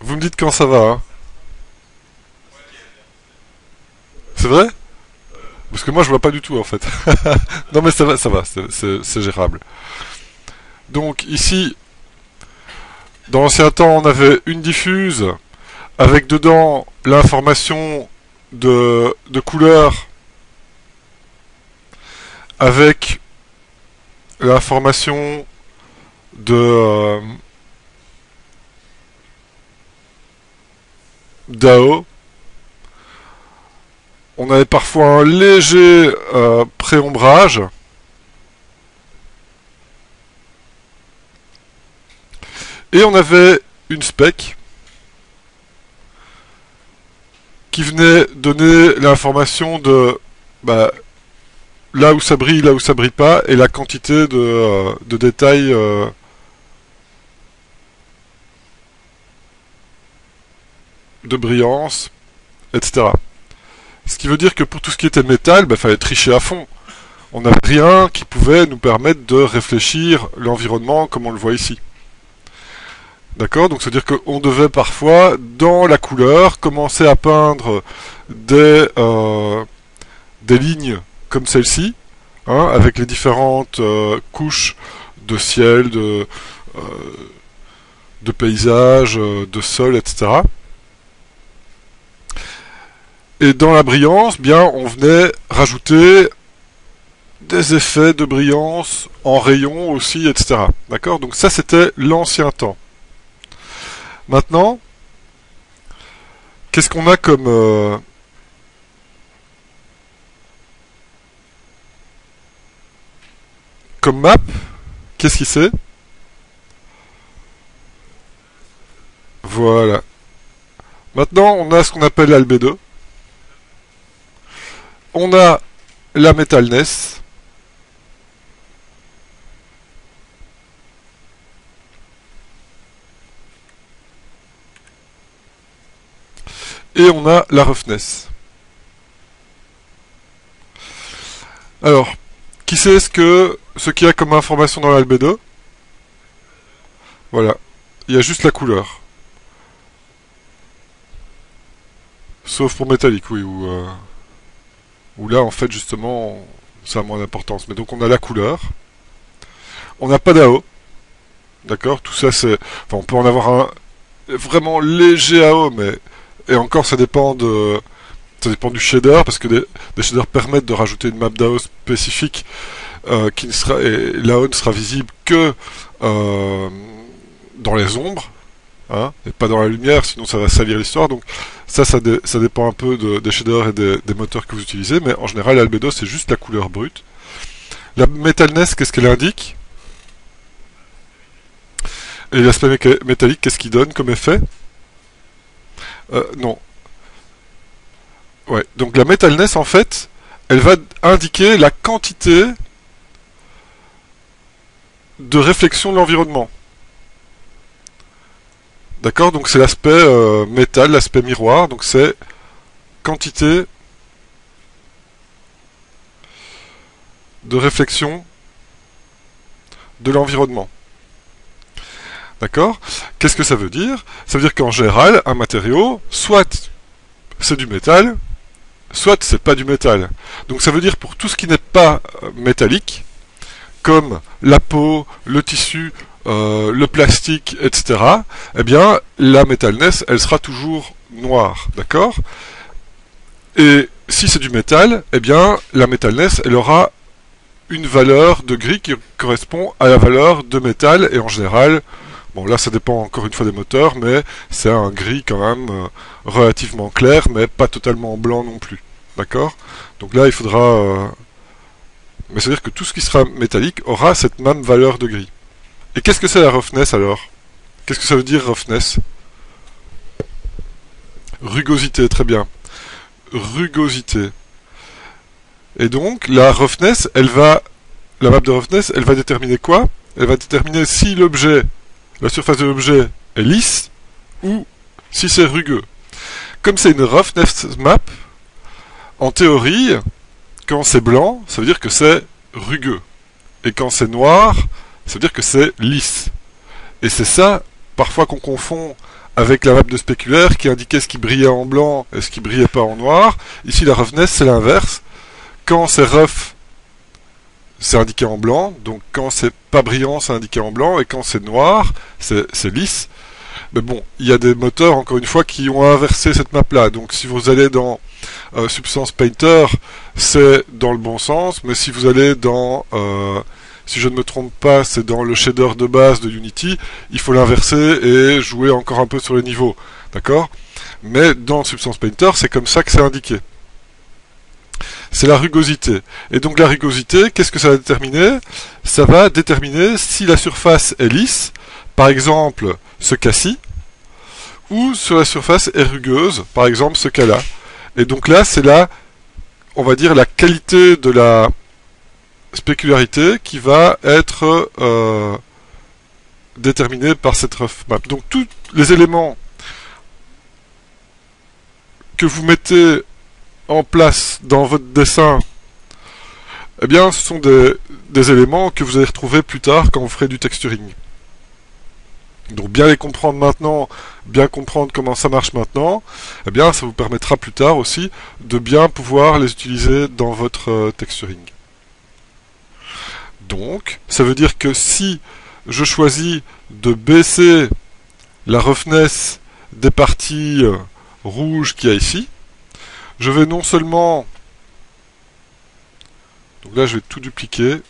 Vous me dites quand ça va, hein? C'est vrai? Parce que moi je vois pas du tout en fait. Non mais ça va, c'est gérable. Donc ici, dans l'ancien temps, on avait une diffuse avec dedans l'information de couleur avec l'information d'AO. On avait parfois un léger préombrage. Et on avait une spec qui venait donner l'information de là où ça brille pas, et la quantité de détails de brillance, etc. Ce qui veut dire que pour tout ce qui était métal, fallait tricher à fond. On n'avait rien qui pouvait nous permettre de réfléchir l'environnement comme on le voit ici. D'accord? Donc c'est-à-dire qu'on devait parfois, dans la couleur, commencer à peindre des lignes comme celle-ci, hein, avec les différentes couches de ciel, de paysage, de sol, etc. Et dans la brillance, bien, on venait rajouter des effets de brillance en rayon aussi, etc. D'accord? Donc ça, c'était l'ancien temps. Maintenant, qu'est-ce qu'on a comme map? Qu'est-ce qui c'est? Voilà. Maintenant, on a ce qu'on appelle l'albédo. On a la metalness. Et on a la roughness. Alors, qui sait ce qu'il y a comme information dans l'albédo? Voilà. Il y a juste la couleur. Sauf pour métallique, oui, où là, en fait, justement, ça a moins d'importance. Mais donc, on a la couleur. On n'a pas d'AO. D'accord? Tout ça, c'est... Enfin, on peut en avoir un vraiment léger AO, mais... Et encore, ça dépend du shader, parce que des shaders permettent de rajouter une map d'AO spécifique qui ne sera... Et l'AO ne sera visible que dans les ombres. hein, et pas dans la lumière, sinon ça va salir l'histoire. Donc ça dépend un peu des shaders et des moteurs que vous utilisez, mais en général l'albédo c'est juste la couleur brute. La metalness, qu'est-ce qu'elle indique? Et l'aspect métallique, qu'est-ce qu'il donne comme effet? Non. Ouais. Donc la metalness, en fait, elle va indiquer la quantité de réflexion de l'environnement. D'accord? Donc c'est l'aspect métal, l'aspect miroir. Donc c'est quantité de réflexion de l'environnement. D'accord? Qu'est-ce que ça veut dire? Ça veut dire qu'en général, un matériau, soit c'est du métal, soit c'est pas du métal. Donc ça veut dire pour tout ce qui n'est pas métallique, comme la peau, le tissu, le plastique, etc., eh bien, la metalness, elle sera toujours noire, d'accord? Et si c'est du métal, eh bien, la metalness, elle aura une valeur de gris qui correspond à la valeur de métal, et en général, bon là ça dépend encore une fois des moteurs, mais c'est un gris quand même relativement clair, mais pas totalement blanc non plus, d'accord? Donc là il faudra... mais c'est-à-dire que tout ce qui sera métallique aura cette même valeur de gris. Et qu'est-ce que c'est la roughness alors? Qu'est-ce que ça veut dire roughness? Rugosité, très bien. Rugosité. Et donc, la roughness, la map de roughness, elle va déterminer quoi? Elle va déterminer si l'objet, la surface de l'objet est lisse ou si c'est rugueux. Comme c'est une roughness map, en théorie, quand c'est blanc, ça veut dire que c'est rugueux. Et quand c'est noir, ça veut dire que c'est lisse. Et c'est ça, parfois, qu'on confond avec la map de spéculaire qui indiquait ce qui brillait en blanc et ce qui brillait pas en noir. Ici, la roughness, c'est l'inverse. Quand c'est rough, c'est indiqué en blanc. Donc quand c'est pas brillant, c'est indiqué en blanc. Et quand c'est noir, c'est lisse. Mais bon, il y a des moteurs, encore une fois, qui ont inversé cette map-là. Donc si vous allez dans Substance Painter, c'est dans le bon sens. Mais si vous allez dans... si je ne me trompe pas, c'est dans le shader de base de Unity, il faut l'inverser et jouer encore un peu sur les niveaux. D'accord? Mais dans Substance Painter, c'est comme ça que c'est indiqué. C'est la rugosité. Et donc la rugosité, qu'est-ce que ça va déterminer? Ça va déterminer si la surface est lisse, par exemple ce cas-ci, ou sur la surface est rugueuse, par exemple ce cas-là. Et donc là, c'est là, on va dire, la qualité de la spécularité qui va être déterminée par cette rough map. Donc tous les éléments que vous mettez en place dans votre dessin, eh bien, ce sont des éléments que vous allez retrouver plus tard quand vous ferez du texturing. Donc bien les comprendre maintenant, bien comprendre comment ça marche maintenant, eh bien ça vous permettra plus tard aussi de bien pouvoir les utiliser dans votre texturing. Donc, ça veut dire que si je choisis de baisser la roughness des parties rouges qu'il y a ici, je vais non seulement... Donc là, je vais tout dupliquer.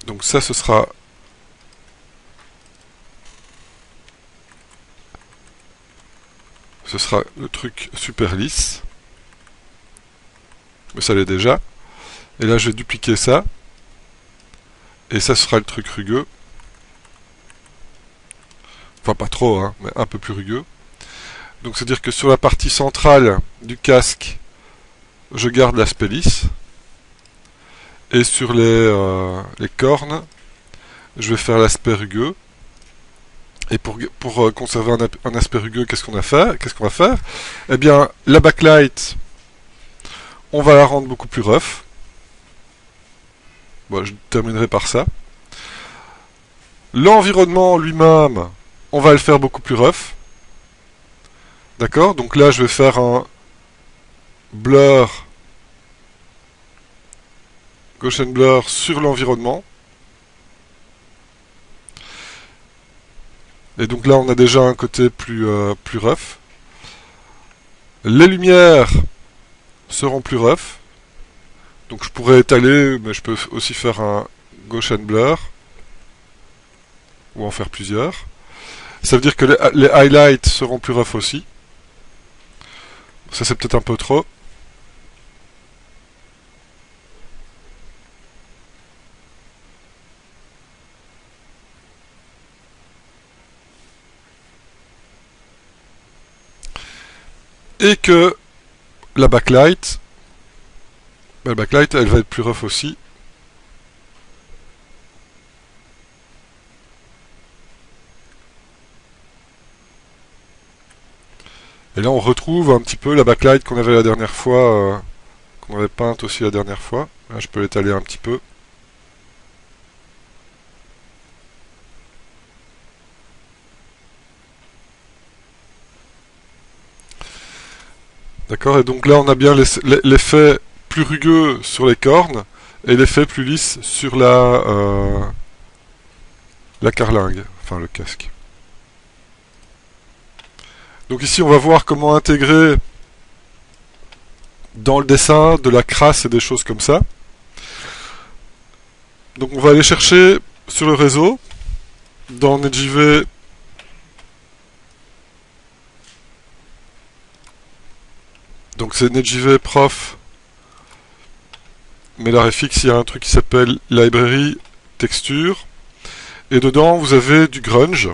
Donc ça, ce sera... Ce sera le truc super lisse. Mais ça l'est déjà. Et là, je vais dupliquer ça. Et ça sera le truc rugueux. Enfin, pas trop, hein, mais un peu plus rugueux. Donc, c'est-à-dire que sur la partie centrale du casque, je garde l'aspect lisse. Et sur les cornes, je vais faire l'aspect rugueux. Et pour conserver un aspect rugueux, qu'est-ce qu'on va faire? Eh bien, la backlight, on va la rendre beaucoup plus rough. Bon, je terminerai par ça. L'environnement lui-même, on va le faire beaucoup plus rough. D'accord? Donc là, je vais faire un blur, Gaussian blur sur l'environnement. Et donc là, on a déjà un côté plus rough. Les lumières seront plus rough. Donc je pourrais étaler, mais je peux aussi faire un Gaussian Blur, ou en faire plusieurs. Ça veut dire que les highlights seront plus rough aussi. Ça c'est peut-être un peu trop. Et que la backlight, la backlight elle va être plus rough aussi. Et là on retrouve un petit peu la backlight qu'on avait la dernière fois, qu'on avait peinte aussi la dernière fois. Là je peux l'étaler un petit peu. D'accord, et donc là on a bien l'effet plus rugueux sur les cornes et l'effet plus lisse sur la carlingue, enfin le casque. Donc ici on va voir comment intégrer dans le dessin de la crasse et des choses comme ça. Donc on va aller chercher sur le réseau, dans NetJV, donc c'est NetJV Prof, mais là FX il y a un truc qui s'appelle Library Texture, et dedans vous avez du grunge.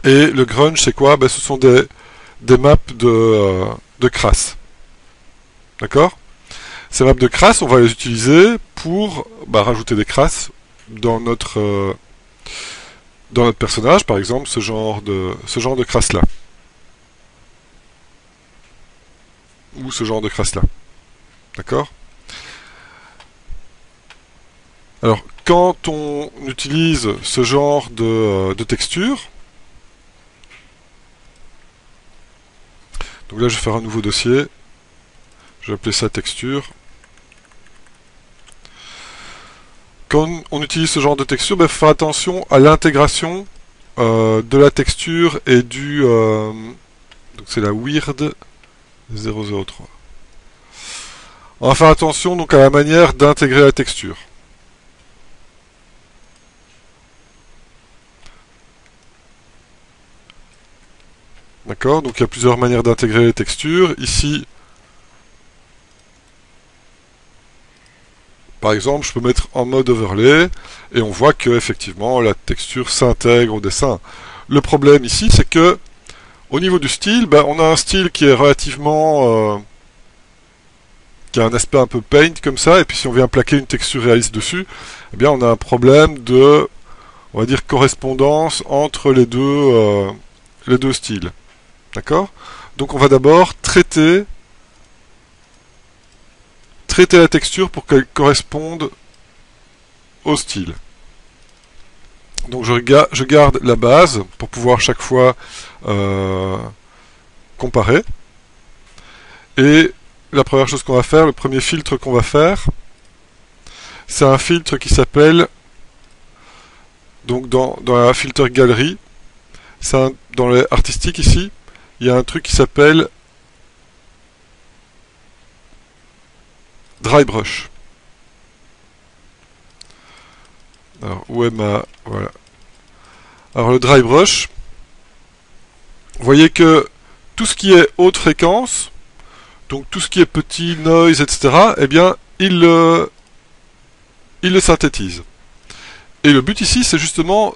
Et le grunge c'est quoi? Ben, ce sont des maps de crasse. D'accord? Ces maps de crasse, on va les utiliser pour rajouter des crasses dans notre personnage, par exemple, ce genre de crasse là. Ou ce genre de crasse là. D'accord? Alors, quand on utilise ce genre de texture, donc là je vais faire un nouveau dossier, je vais appeler ça texture. Quand on utilise ce genre de texture, il faut faire attention à l'intégration de la texture et du... donc c'est la weird 003. On va faire attention donc à la manière d'intégrer la texture. D'accord? Donc il y a plusieurs manières d'intégrer les textures. Ici, par exemple, je peux mettre en mode overlay et on voit que effectivement la texture s'intègre au dessin. Le problème ici, c'est que au niveau du style, on a un style qui est relativement... qui a un aspect un peu paint comme ça, et puis si on vient plaquer une texture réaliste dessus, eh bien on a un problème de, on va dire, correspondance entre les deux styles. D'accord? Donc on va d'abord traiter la texture pour qu'elle corresponde au style. Donc je garde la base pour pouvoir chaque fois comparer. Et la première chose qu'on va faire, le premier filtre qu'on va faire, c'est un filtre qui s'appelle, donc dans la filtre galerie, dans les artistiques ici, il y a un truc qui s'appelle Dry Brush. Alors, où est ma... Voilà. Alors, le Dry Brush, vous voyez que tout ce qui est haute fréquence, donc tout ce qui est petit, noise, etc., eh bien, il le synthétise. Et le but ici, c'est justement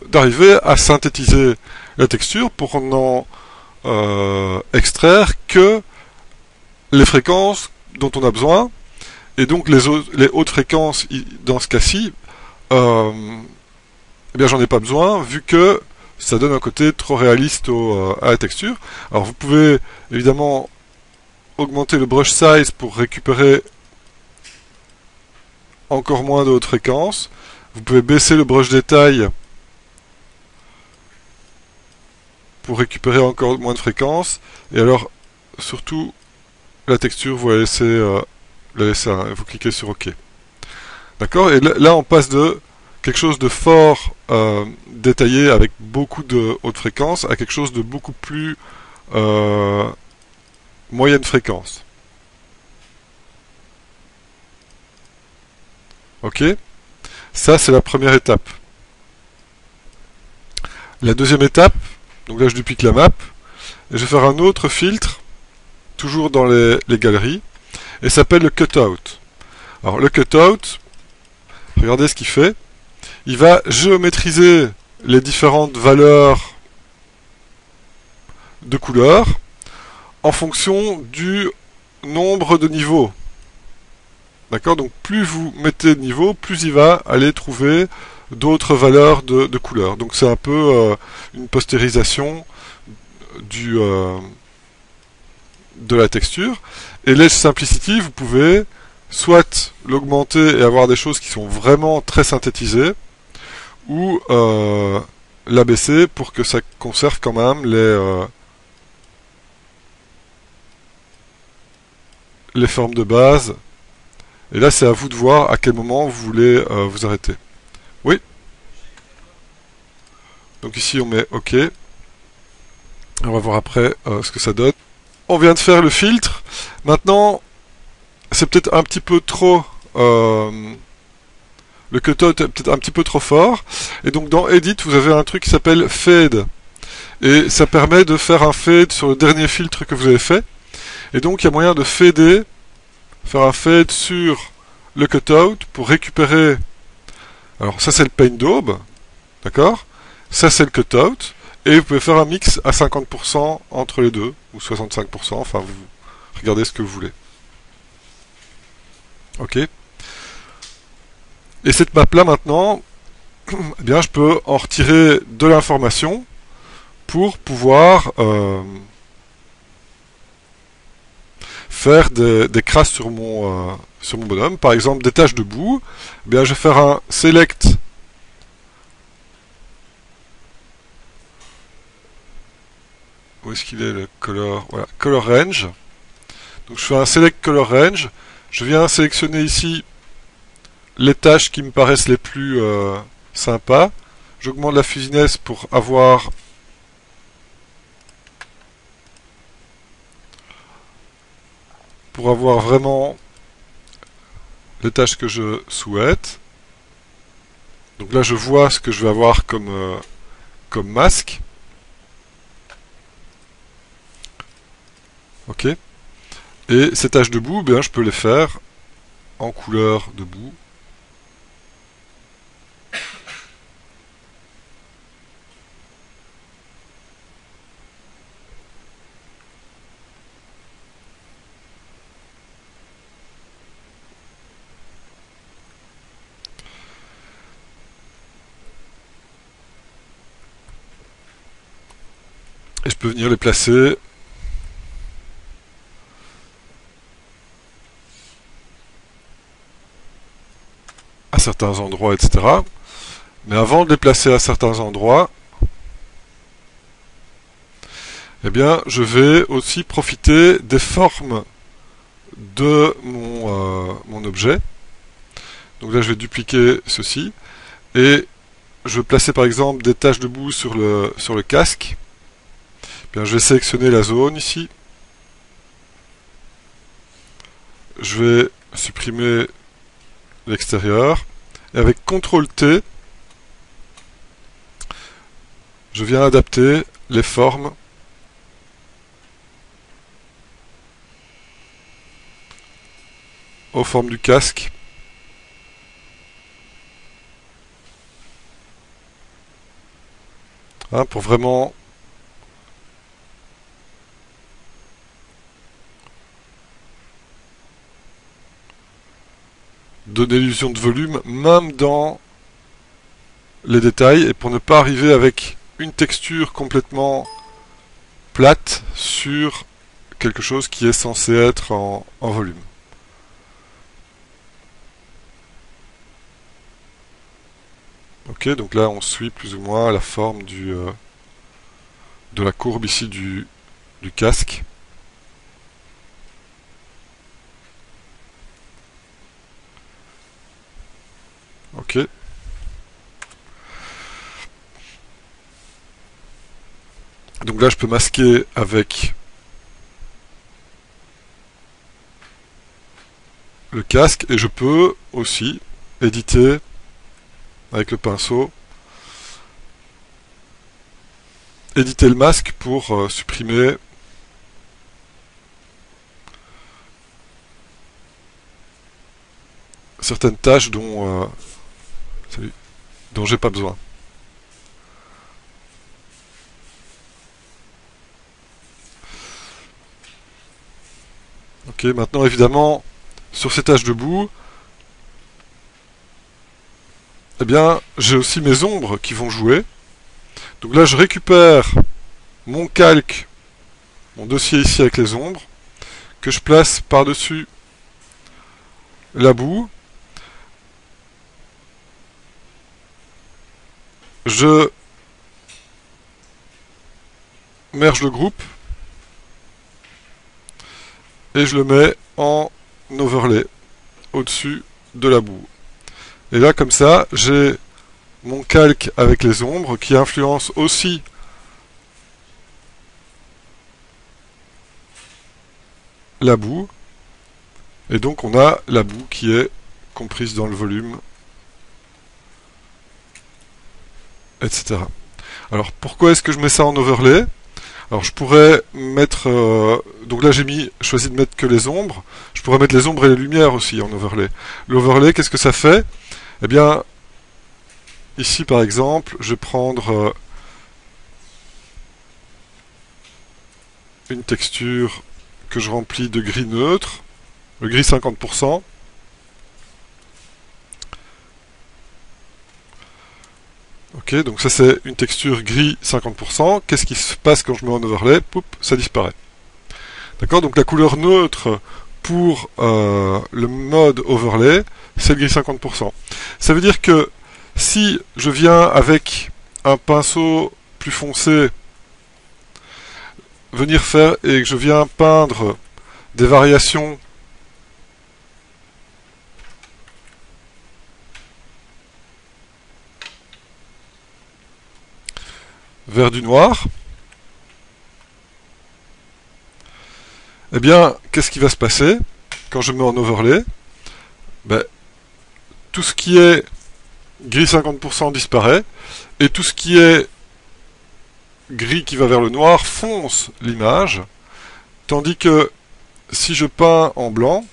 d'arriver à synthétiser la texture pour n'en extraire que les fréquences dont on a besoin. Et donc les hautes fréquences, dans ce cas-ci, eh bien j'en ai pas besoin, vu que ça donne un côté trop réaliste à la texture. Alors vous pouvez évidemment augmenter le brush size pour récupérer encore moins de haute fréquence. Vous pouvez baisser le brush détail pour récupérer encore moins de fréquence. Et alors, surtout, la texture, vous la laissez vous cliquez sur OK. D'accord? Et là, on passe de quelque chose de fort détaillé avec beaucoup de haute fréquence à quelque chose de beaucoup plus moyenne fréquence. Ok? Ça, c'est la première étape. La deuxième étape, donc là je duplique la map, et je vais faire un autre filtre, toujours dans les galeries, et ça s'appelle le cutout. Alors le cutout, regardez ce qu'il fait. Il va géométriser les différentes valeurs de couleurs en fonction du nombre de niveaux. D'accord? Donc plus vous mettez de niveaux, plus il va aller trouver d'autres valeurs de couleurs. Donc c'est un peu une postérisation de la texture. Et l'Edge Simplicity, vous pouvez soit l'augmenter et avoir des choses qui sont vraiment très synthétisées, ou l'abaisser pour que ça conserve quand même les formes de base. Et là, c'est à vous de voir à quel moment vous voulez vous arrêter. Oui. Donc ici, on met OK. On va voir après ce que ça donne. On vient de faire le filtre. Maintenant, c'est peut-être un petit peu trop... le cutout est peut-être un petit peu trop fort. Et donc dans Edit, vous avez un truc qui s'appelle Fade. Et ça permet de faire un fade sur le dernier filtre que vous avez fait. Et donc il y a moyen de fader, faire un fade sur le cutout pour récupérer... Alors ça c'est le paint daub, d'accord? Ça c'est le cutout. Et vous pouvez faire un mix à 50% entre les deux, ou 65%, enfin vous regardez ce que vous voulez. Ok. Et cette map là maintenant, eh bien je peux en retirer de l'information pour pouvoir faire des crasses sur mon bonhomme. Par exemple des taches de boue, eh bien je vais faire un select où est-ce qu'il est le color? Voilà, color range. Donc je fais un select color range. Je viens sélectionner ici les tâches qui me paraissent les plus sympas. J'augmente la fuzziness pour avoir vraiment les tâches que je souhaite. Donc là je vois ce que je vais avoir comme masque. Ok. Et ces taches de boue, bien, je peux les faire en couleur de boue. Et je peux venir les placer à certains endroits, etc. Mais avant de les placer à certains endroits, eh bien, je vais aussi profiter des formes de mon objet. Donc là, je vais dupliquer ceci. Et je vais placer par exemple des taches de boue sur le casque. Bien, je vais sélectionner la zone ici. Je vais supprimer l'extérieur. Et avec CTRL-T, je viens adapter les formes aux formes du casque. Hein, pour vraiment donner l'illusion de volume, même dans les détails, et pour ne pas arriver avec une texture complètement plate sur quelque chose qui est censé être en volume. Ok, donc là on suit plus ou moins la forme de la courbe ici du casque. Ok. Donc là je peux masquer avec le casque et je peux aussi éditer avec le pinceau, éditer le masque pour supprimer certaines tâches dont j'ai pas besoin. Ok, maintenant évidemment, sur ces tâches de bout, eh bien, j'ai aussi mes ombres qui vont jouer. Donc là, je récupère mon calque, mon dossier ici avec les ombres, que je place par-dessus la boue. Je merge le groupe et je le mets en overlay au-dessus de la boue. Et là, comme ça, j'ai mon calque avec les ombres qui influence aussi la boue. Et donc, on a la boue qui est comprise dans le volume, etc. Alors, pourquoi est-ce que je mets ça en overlay? Alors, je pourrais mettre... donc là, j'ai choisi de mettre que les ombres. Je pourrais mettre les ombres et les lumières aussi en overlay. L'overlay, qu'est-ce que ça fait? Eh bien, ici, par exemple, je vais prendre une texture que je remplis de gris neutre, le gris 50%. Ok, donc ça c'est une texture gris 50%. Qu'est-ce qui se passe quand je mets en overlay? Poup, ça disparaît. D'accord, donc la couleur neutre pour le mode overlay, c'est le gris 50%. Ça veut dire que si je viens avec un pinceau plus foncé, venir faire et que je viens peindre des variations vers du noir, eh bien, qu'est-ce qui va se passer quand je mets en overlay? Ben, tout ce qui est gris 50% disparaît, et tout ce qui est gris qui va vers le noir fonce l'image, tandis que si je peins en blanc,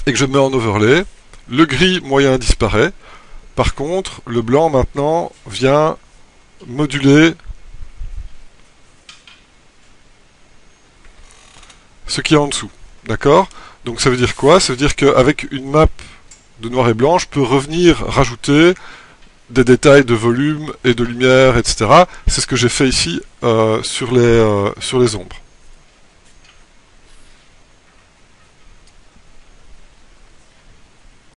et que je mets en overlay, le gris moyen disparaît. Par contre, le blanc maintenant vient moduler ce qui est en dessous. D'accord? Donc ça veut dire quoi? Ça veut dire qu'avec une map de noir et blanc, je peux revenir rajouter des détails de volume et de lumière, etc. C'est ce que j'ai fait ici sur les ombres.